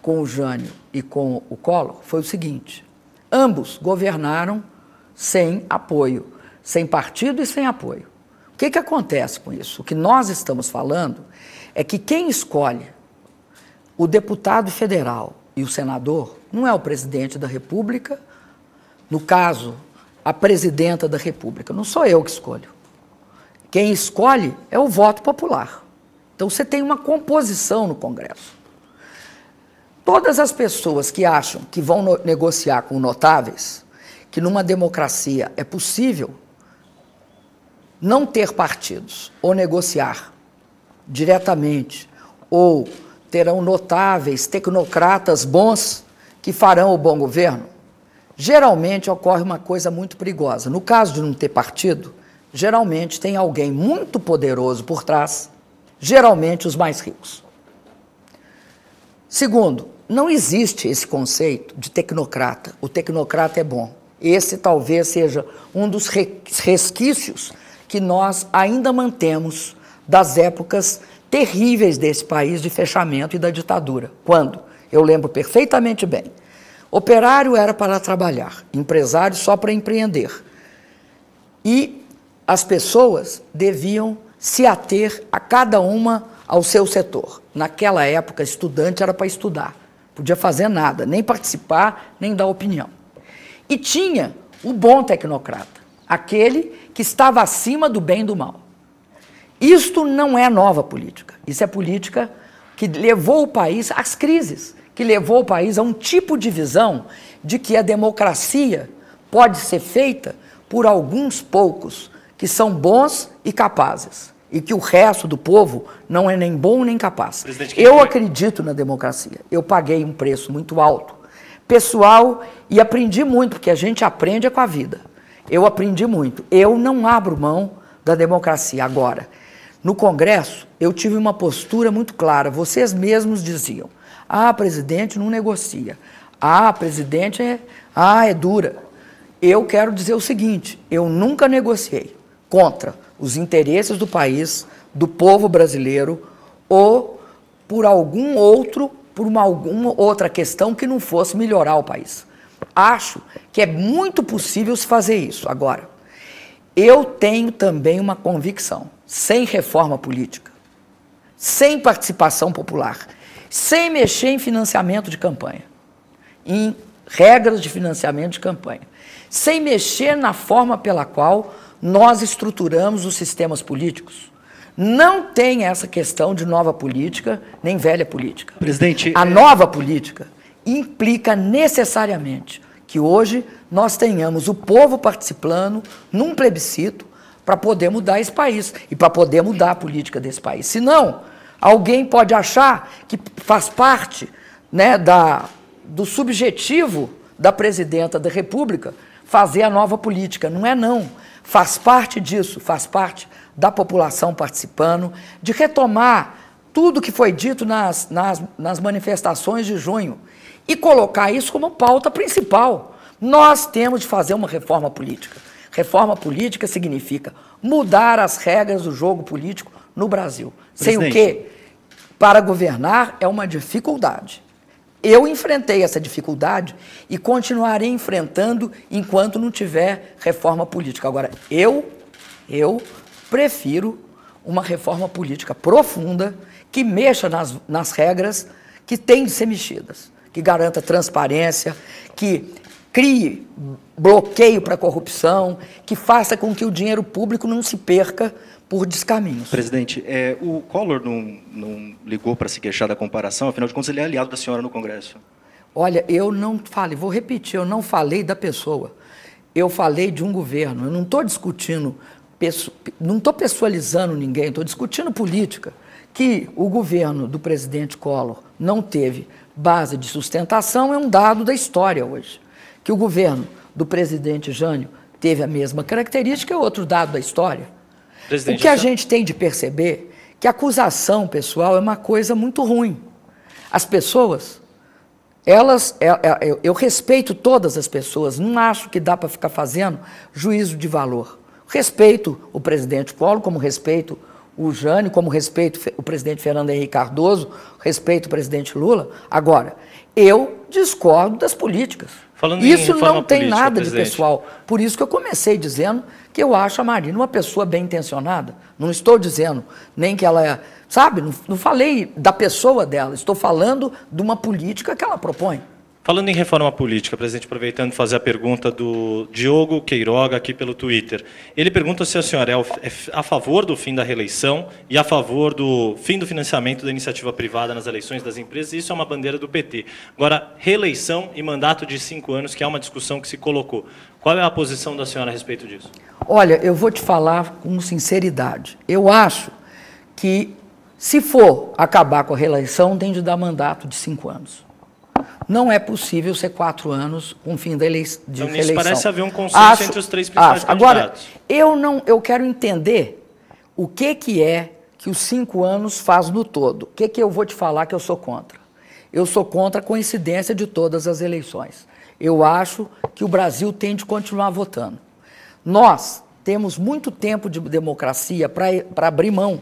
com o Jânio e com o Collor foi o seguinte: ambos governaram sem apoio, sem partido e sem apoio. O que acontece com isso? O que nós estamos falando é que quem escolhe o deputado federal e o senador não é o presidente da República, no caso, a presidenta da República. Não sou eu que escolho. Quem escolhe é o voto popular. Então, você tem uma composição no Congresso. Todas as pessoas que acham que vão negociar com notáveis, que numa democracia é possível não ter partidos ou negociar diretamente, ou terão notáveis, tecnocratas bons que farão o bom governo, geralmente ocorre uma coisa muito perigosa. No caso de não ter partido, geralmente tem alguém muito poderoso por trás, geralmente os mais ricos. Segundo, não existe esse conceito de tecnocrata. O tecnocrata é bom. Esse talvez seja um dos resquícios que nós ainda mantemos das épocas terríveis desse país de fechamento e da ditadura. Quando? Eu lembro perfeitamente bem. Operário era para trabalhar, empresário só para empreender. E as pessoas deviam se ater a cada uma ao seu setor. Naquela época, estudante era para estudar. Podia fazer nada, nem participar, nem dar opinião. E tinha o bom tecnocrata, aquele que estava acima do bem e do mal. Isto não é nova política. Isso é política que levou o país às crises, que levou o país a um tipo de visão de que a democracia pode ser feita por alguns poucos que são bons e capazes, e que o resto do povo não é nem bom nem capaz. Eu acredito na democracia. Eu paguei um preço muito alto, pessoal, e aprendi muito, porque a gente aprende com a vida. Eu aprendi muito. Eu não abro mão da democracia. Agora, no Congresso, eu tive uma postura muito clara. Vocês mesmos diziam: presidente não negocia. Presidente é dura. Eu quero dizer o seguinte: eu nunca negociei contra os interesses do país, do povo brasileiro ou por alguma outra questão que não fosse melhorar o país. Acho que é muito possível se fazer isso. Agora, eu tenho também uma convicção, sem reforma política, sem participação popular, sem mexer em financiamento de campanha, em regras de financiamento de campanha, sem mexer na forma pela qual nós estruturamos os sistemas políticos. Não tem essa questão de nova política, nem velha política. Presidente, a nova política implica necessariamente que hoje nós tenhamos o povo participando num plebiscito para poder mudar esse país e para poder mudar a política desse país. Senão, alguém pode achar que faz parte, né, do subjetivo da presidenta da República fazer a nova política. Não é, não. Faz parte disso, faz parte da população participando, de retomar tudo que foi dito nas manifestações de junho e colocar isso como pauta principal. Nós temos de fazer uma reforma política. Reforma política significa mudar as regras do jogo político no Brasil. Sem o quê? Para governar é uma dificuldade. Eu enfrentei essa dificuldade e continuarei enfrentando enquanto não tiver reforma política. Agora, eu prefiro uma reforma política profunda que mexa nas regras que têm de ser mexidas, que garanta transparência, que crie bloqueio para a corrupção, que faça com que o dinheiro público não se perca por descaminhos. Presidente, o Collor não ligou para se queixar da comparação, afinal de contas ele é aliado da senhora no Congresso. Olha, eu não falei, vou repetir, eu não falei da pessoa, eu falei de um governo, eu não estou discutindo, não estou pessoalizando ninguém, estou discutindo política, que o governo do presidente Collor não teve base de sustentação é um dado da história hoje. Que o governo do presidente Jânio teve a mesma característica é outro dado da história. O que a gente tem de perceber é que a acusação pessoal é uma coisa muito ruim. As pessoas, eu respeito todas as pessoas, não acho que dá para ficar fazendo juízo de valor. Respeito o presidente Collor, como respeito o Jânio, como respeito o presidente Fernando Henrique Cardoso, respeito o presidente Lula. Agora, eu discordo das políticas. Isso não tem nada de pessoal. Por isso que eu comecei dizendo que eu acho a Marina uma pessoa bem intencionada. Não estou dizendo nem que ela é... Sabe, não falei da pessoa dela, estou falando de uma política que ela propõe. Falando em reforma política, presidente, aproveitando de fazer a pergunta do Diogo Queiroga aqui pelo Twitter. Ele pergunta se a senhora é a favor do fim da reeleição e a favor do fim do financiamento da iniciativa privada nas eleições das empresas. Isso é uma bandeira do PT. Agora, reeleição e mandato de 5 anos, que é uma discussão que se colocou. Qual é a posição da senhora a respeito disso? Olha, eu vou te falar com sinceridade. Eu acho que, se for acabar com a reeleição, tem de dar mandato de 5 anos. Não é possível ser 4 anos com o fim da reeleição. Então, nisso parece haver um consenso entre os 3 principais candidatos. Agora, eu quero entender o que é que os 5 anos faz no todo. O que eu vou te falar que eu sou contra? Eu sou contra a coincidência de todas as eleições. Eu acho que o Brasil tem de continuar votando. Nós temos muito tempo de democracia para abrir mão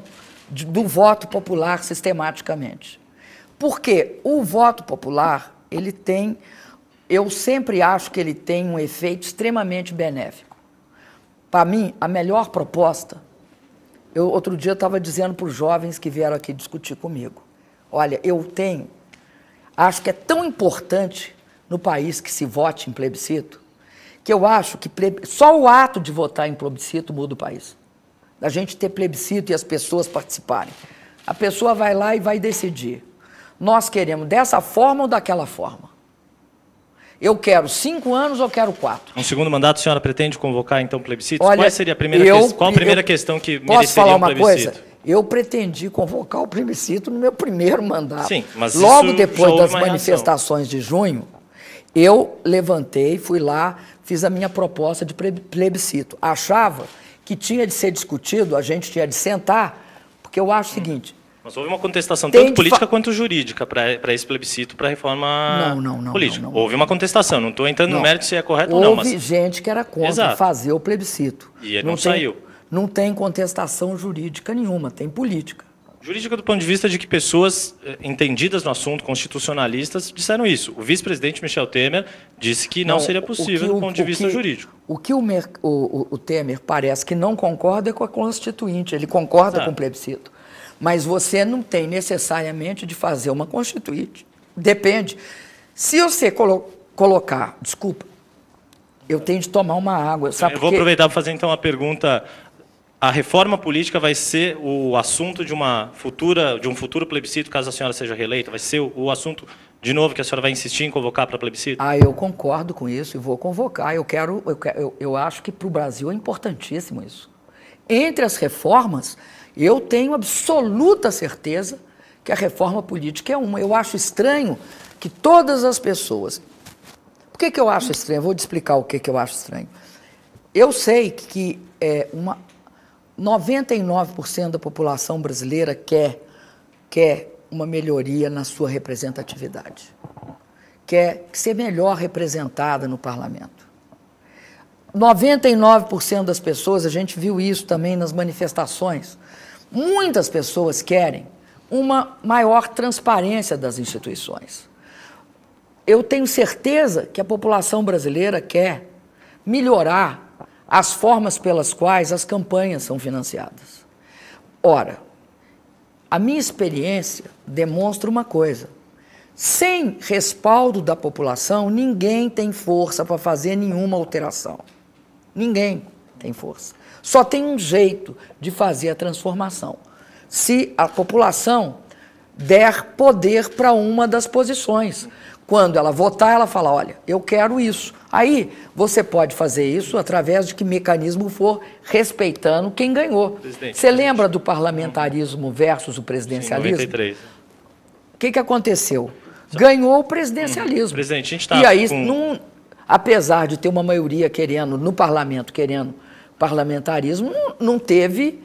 do voto popular sistematicamente. Porque o voto popular, eu sempre acho que ele tem um efeito extremamente benéfico. Para mim, a melhor proposta, outro dia estava dizendo para os jovens que vieram aqui discutir comigo, olha, acho que é tão importante no país que se vote em plebiscito, que eu acho que só o ato de votar em plebiscito muda o país. Da gente ter plebiscito e as pessoas participarem. A pessoa vai lá e vai decidir. Nós queremos dessa forma ou daquela forma? Eu quero 5 anos ou quero 4? Um segundo mandato, a senhora pretende convocar, então, plebiscitos? Olha, qual seria a primeira questão que mereceria posso falar uma um plebiscito? Coisa? Eu pretendi convocar o plebiscito no meu primeiro mandato. Sim, mas logo depois das manifestações de junho, eu levantei, fui lá, fiz a minha proposta de plebiscito. Achava que tinha de ser discutido, a gente tinha de sentar, porque eu acho o seguinte... Mas houve uma contestação tanto política quanto jurídica para esse plebiscito, para a reforma política. Não. Houve uma contestação, não estou entrando no mérito se é correto ou não. Houve gente que era contra fazer o plebiscito. E ele não saiu. não tem contestação jurídica nenhuma, tem política. Jurídica do ponto de vista de que pessoas entendidas no assunto, constitucionalistas, disseram isso. O vice-presidente Michel Temer disse que não seria possível do ponto de vista jurídico. O que o Temer parece que não concorda é com a Constituinte, ele concorda com o plebiscito. Mas você não tem necessariamente de fazer uma Constituinte. Depende. Se você colocar... Desculpa, eu tenho de tomar uma água. Sabe eu vou aproveitar para fazer então uma pergunta... A reforma política vai ser o assunto de um futuro plebiscito, caso a senhora seja reeleita? Vai ser o assunto, de novo, que a senhora vai insistir em convocar para plebiscito? Eu concordo com isso e vou convocar. Eu acho que para o Brasil é importantíssimo isso. Entre as reformas, eu tenho absoluta certeza que a reforma política é uma. Eu acho estranho que todas as pessoas... Por que eu acho estranho? Eu vou te explicar o que eu acho estranho. Eu sei que 99% da população brasileira quer uma melhoria na sua representatividade. Quer ser melhor representada no parlamento. 99% das pessoas, a gente viu isso também nas manifestações, muitas pessoas querem uma maior transparência das instituições. Eu tenho certeza que a população brasileira quer melhorar as formas pelas quais as campanhas são financiadas. Ora, a minha experiência demonstra uma coisa. Sem respaldo da população, ninguém tem força para fazer nenhuma alteração. Ninguém tem força. Só tem um jeito de fazer a transformação. Se a população der poder para uma das posições. Quando ela votar, ela fala, olha, eu quero isso. Aí, você pode fazer isso através de que mecanismo for, respeitando quem ganhou. Você lembra do parlamentarismo versus o presidencialismo? Sim, 93. O que aconteceu? Ganhou o presidencialismo. Presidente, a gente está e aí, apesar de ter uma maioria no parlamento querendo parlamentarismo, não teve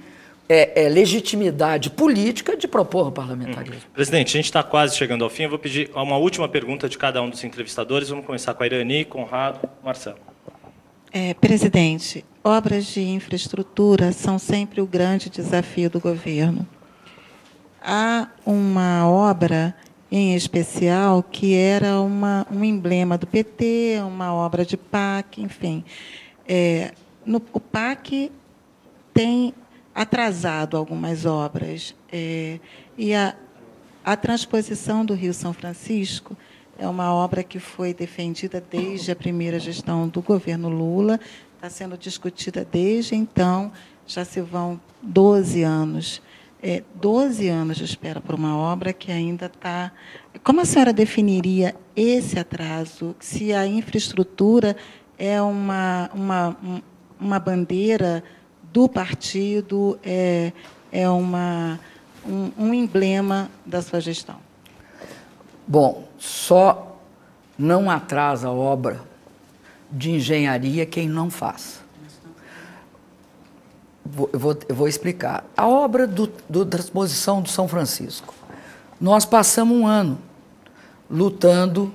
legitimidade política de propor o parlamentarismo. Presidente, a gente está quase chegando ao fim. Eu vou pedir uma última pergunta de cada um dos entrevistadores. Vamos começar com a Irani, Conrado, Marcelo. Presidente, obras de infraestrutura são sempre o grande desafio do governo. Há uma obra em especial que era um emblema do PT, uma obra de PAC, enfim. O PAC tem atrasado algumas obras. E a transposição do Rio São Francisco é uma obra que foi defendida desde a primeira gestão do governo Lula, está sendo discutida desde então, já se vão 12 anos. 12 anos de espera por uma obra que ainda está... Como a senhora definiria esse atraso? Se a infraestrutura é uma bandeira do partido, um emblema da sua gestão? Bom, só não atrasa a obra de engenharia quem não faz. Eu vou explicar. A obra da transposição do São Francisco. Nós passamos um ano lutando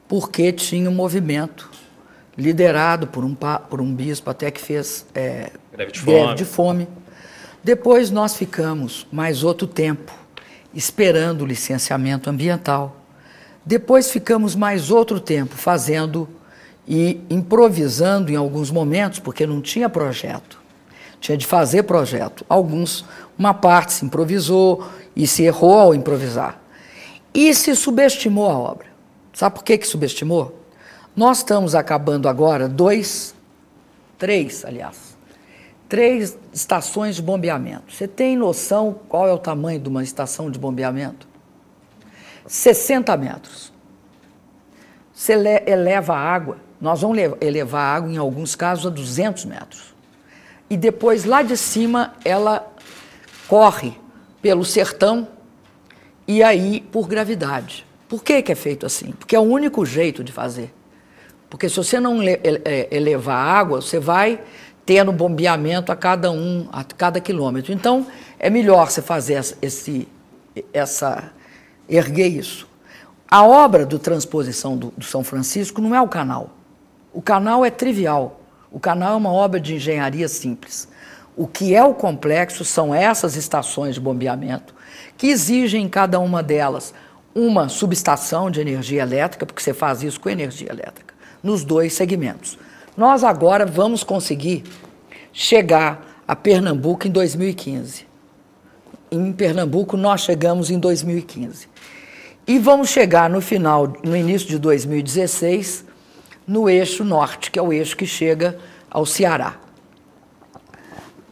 porque tinha um movimento liderado por um bispo até que fez greve de fome. Depois nós ficamos mais outro tempo esperando o licenciamento ambiental. Depois ficamos mais outro tempo fazendo e improvisando em alguns momentos, porque não tinha projeto. Tinha de fazer projeto. Uma parte se improvisou e se errou ao improvisar. E se subestimou a obra. Sabe por que subestimou? Nós estamos acabando agora três estações de bombeamento. Você tem noção qual é o tamanho de uma estação de bombeamento? 60 metros. Você eleva a água, nós vamos elevar a água em alguns casos a 200 metros. E depois, lá de cima, ela corre pelo sertão e aí por gravidade. Por que é feito assim? Porque é o único jeito de fazer. Porque se você não elevar a água, você vai tendo bombeamento a cada quilômetro. Então, é melhor você fazer erguer isso. A obra de transposição do São Francisco não é o canal. O canal é trivial. O canal é uma obra de engenharia simples. O que é o complexo são essas estações de bombeamento, que exigem em cada uma delas uma subestação de energia elétrica, porque você faz isso com energia elétrica, nos dois segmentos. Nós agora vamos conseguir chegar a Pernambuco em 2015. Em Pernambuco, nós chegamos em 2015. E vamos chegar no início de 2016, no eixo norte, que é o eixo que chega ao Ceará.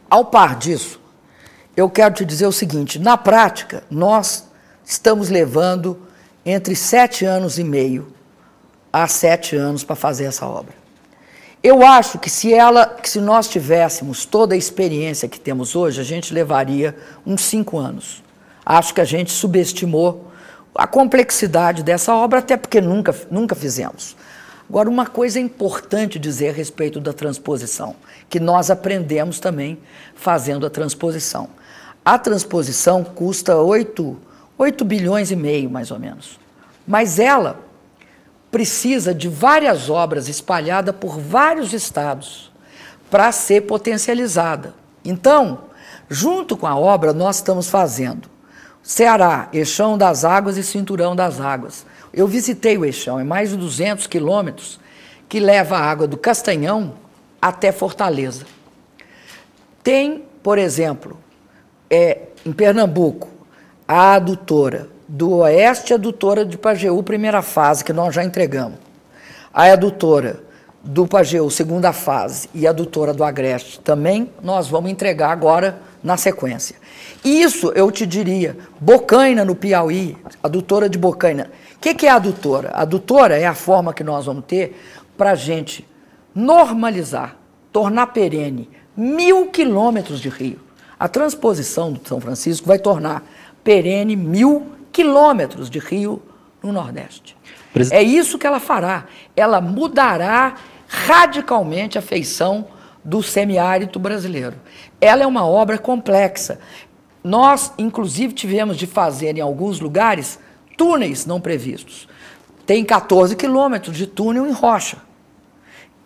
Ao par disso, eu quero te dizer o seguinte, na prática, nós estamos levando entre 7 anos e meio a 7 anos para fazer essa obra. Eu acho que se nós tivéssemos toda a experiência que temos hoje, a gente levaria uns 5 anos. Acho que a gente subestimou a complexidade dessa obra, até porque nunca fizemos. Agora, uma coisa importante dizer a respeito da transposição, que nós aprendemos também fazendo a transposição. A transposição custa 8 bilhões e meio, mais ou menos. Mas ela precisa de várias obras espalhadas por vários estados para ser potencializada. Então, junto com a obra, nós estamos fazendo Ceará, Eixão das Águas e Cinturão das Águas. Eu visitei o Eixão, é mais de 200 quilômetros, que leva a água do Castanhão até Fortaleza. Tem, por exemplo, em Pernambuco, a adutora do Oeste, a adutora de Pajeú, primeira fase, que nós já entregamos. A adutora do Pajeú, segunda fase, e a adutora do Agreste também, nós vamos entregar agora na sequência. Isso, eu te diria, Bocaina, no Piauí, adutora de Bocaina. O que é a adutora? A adutora é a forma que nós vamos ter para a gente normalizar, tornar perene 1.000 quilômetros de rio. A transposição do São Francisco vai tornar perene 1.000 quilômetros de rio no Nordeste. É isso que ela fará. Ela mudará radicalmente a feição do semiárido brasileiro. Ela é uma obra complexa. Nós, inclusive, tivemos de fazer em alguns lugares túneis não previstos. Tem 14 quilômetros de túnel em rocha.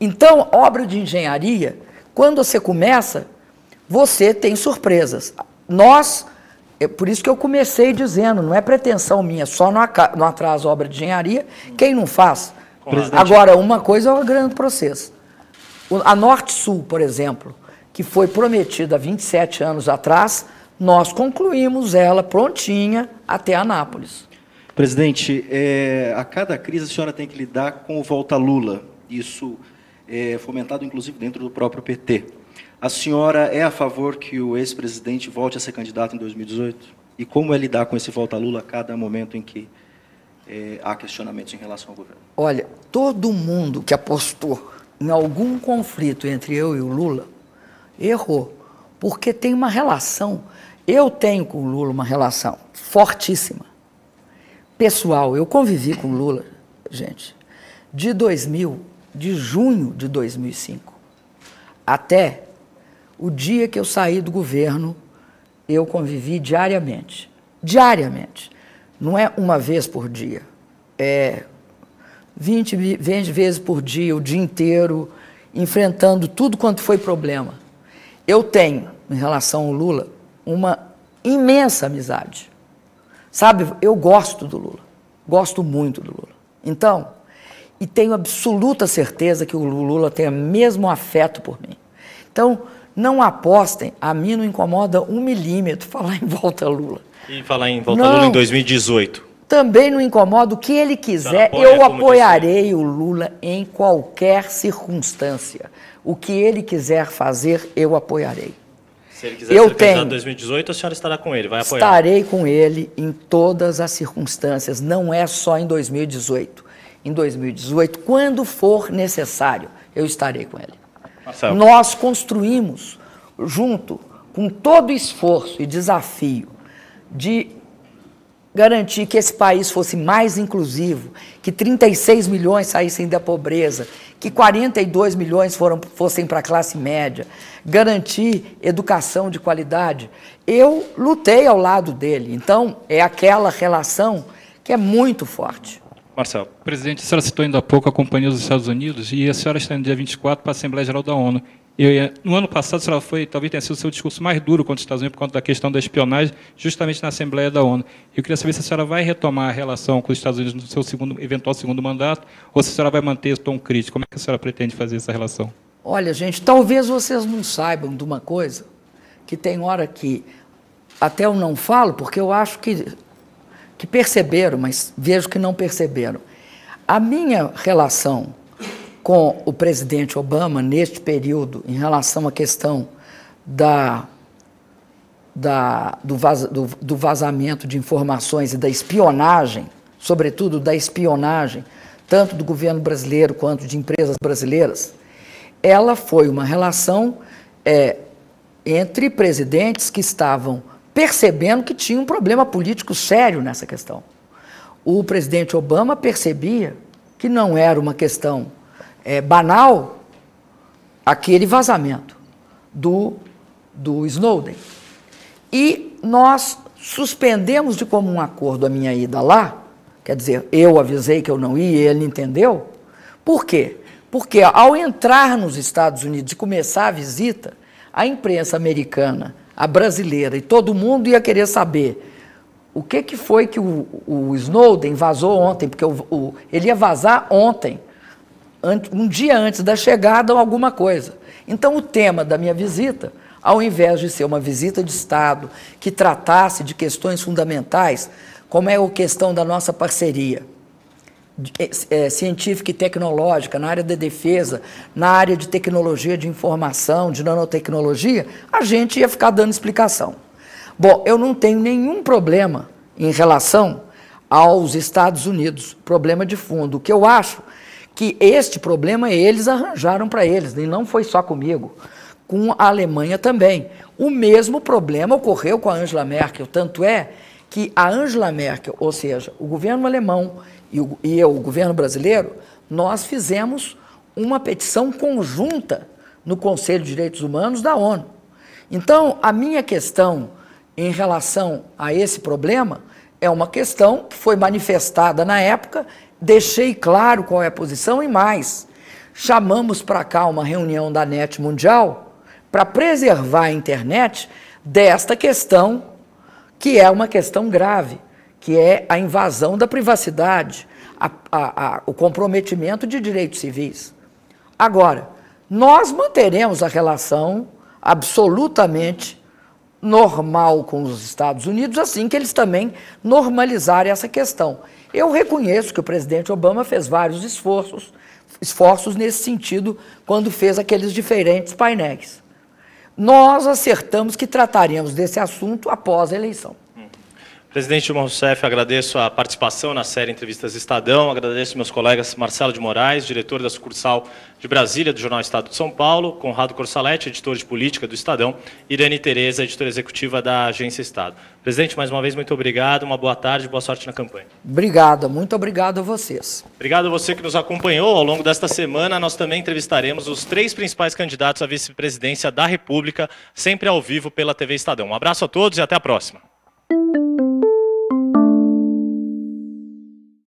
Então, obra de engenharia, quando você começa, você tem surpresas. Por isso que eu comecei dizendo, não é pretensão minha, só não atrasa obra de engenharia, quem não faz. Agora, uma coisa é o grande processo. A Norte-Sul, por exemplo, que foi prometida há 27 anos atrás, nós concluímos ela prontinha até Anápolis. Presidente, a cada crise a senhora tem que lidar com o volta Lula. Isso é fomentado, inclusive, dentro do próprio PT. A senhora é a favor que o ex-presidente volte a ser candidato em 2018? E como é lidar com esse volta Lula a cada momento em que há questionamentos em relação ao governo? Olha, todo mundo que apostou em algum conflito entre eu e o Lula errou, porque tem uma relação. Eu tenho com o Lula uma relação fortíssima, pessoal. Eu convivi com o Lula, gente, de junho de 2005 até o dia que eu saí do governo, eu convivi diariamente. Diariamente. Não é uma vez por dia. É 20 vezes por dia, o dia inteiro, enfrentando tudo quanto foi problema. Eu tenho, em relação ao Lula, uma imensa amizade. Sabe, eu gosto do Lula. Gosto muito do Lula. Então, e tenho absoluta certeza que o Lula tem o mesmo afeto por mim. Então, não apostem, a mim não incomoda 1 milímetro falar em volta Lula. E falar em volta Lula em 2018? Também não incomoda o que ele quiser, eu apoiarei o Lula em qualquer circunstância. O que ele quiser fazer, eu apoiarei. Se ele quiser ser candidato em 2018, a senhora estará com ele, vai apoiar? Estarei com ele em todas as circunstâncias, não é só em 2018. Em 2018, quando for necessário, eu estarei com ele. Marcelo. Nós construímos, junto com todo esforço e desafio de garantir que esse país fosse mais inclusivo, que 36 milhões saíssem da pobreza, que 42 milhões fossem para a classe média, garantir educação de qualidade. Eu lutei ao lado dele. Então, é aquela relação que é muito forte. Marcelo. Presidente, a senhora citou ainda há pouco a Companhia dos Estados Unidos e a senhora está no dia 24 para a Assembleia Geral da ONU. No ano passado, talvez tenha sido o seu discurso mais duro contra os Estados Unidos por conta da questão da espionagem, justamente na Assembleia da ONU. Eu queria saber se a senhora vai retomar a relação com os Estados Unidos no seu eventual segundo mandato, ou se a senhora vai manter esse tom crítico. Como é que a senhora pretende fazer essa relação? Olha, gente, talvez vocês não saibam de uma coisa, que tem hora que até eu não falo, porque eu acho que perceberam, mas vejo que não perceberam. A minha relação com o presidente Obama, neste período, em relação à questão do vazamento de informações e da espionagem, sobretudo da espionagem, tanto do governo brasileiro quanto de empresas brasileiras, ela foi uma relação entre presidentes que estavam percebendo que tinha um problema político sério nessa questão. O presidente Obama percebia que não era uma questão banal aquele vazamento do Snowden. E nós suspendemos de comum acordo a minha ida lá, quer dizer, eu avisei que eu não ia e ele entendeu. Por quê? Porque ao entrar nos Estados Unidos e começar a visita, a imprensa americana, a brasileira e todo mundo ia querer saber o que foi que o Snowden vazou ontem, porque ele ia vazar ontem, um dia antes da chegada ou alguma coisa. Então, o tema da minha visita, ao invés de ser uma visita de Estado que tratasse de questões fundamentais, como é a questão da nossa parceria científica e tecnológica, na área da defesa, na área de tecnologia de informação, de nanotecnologia, a gente ia ficar dando explicação. Bom, eu não tenho nenhum problema em relação aos Estados Unidos, problema de fundo. O que eu acho que este problema eles arranjaram para eles, e não foi só comigo, com a Alemanha também. O mesmo problema ocorreu com a Angela Merkel, tanto é que a Angela Merkel, ou seja, o governo alemão e o governo brasileiro, nós fizemos uma petição conjunta no Conselho de Direitos Humanos da ONU. Então, a minha questão em relação a esse problema é uma questão que foi manifestada na época, deixei claro qual é a posição e mais. Chamamos para cá uma reunião da NET Mundial para preservar a internet desta questão, que é uma questão grave, que é a invasão da privacidade, o comprometimento de direitos civis. Agora, nós manteremos a relação absolutamente normal com os Estados Unidos, assim que eles também normalizarem essa questão. Eu reconheço que o presidente Obama fez vários esforços nesse sentido, quando fez aqueles diferentes painéis. Nós acertamos que trataríamos desse assunto após a eleição. Presidente Dilma Rousseff, agradeço a participação na série Entrevistas Estadão, agradeço meus colegas Marcelo de Moraes, diretor da sucursal de Brasília do Jornal Estado de São Paulo, Conrado Corsaletti, editor de política do Estadão, e Irene Tereza, editora executiva da Agência Estado. Presidente, mais uma vez, muito obrigado, uma boa tarde, boa sorte na campanha. Obrigada, muito obrigado a vocês. Obrigado a você que nos acompanhou. Ao longo desta semana, nós também entrevistaremos os 3 principais candidatos à vice-presidência da República, sempre ao vivo pela TV Estadão. Um abraço a todos e até a próxima.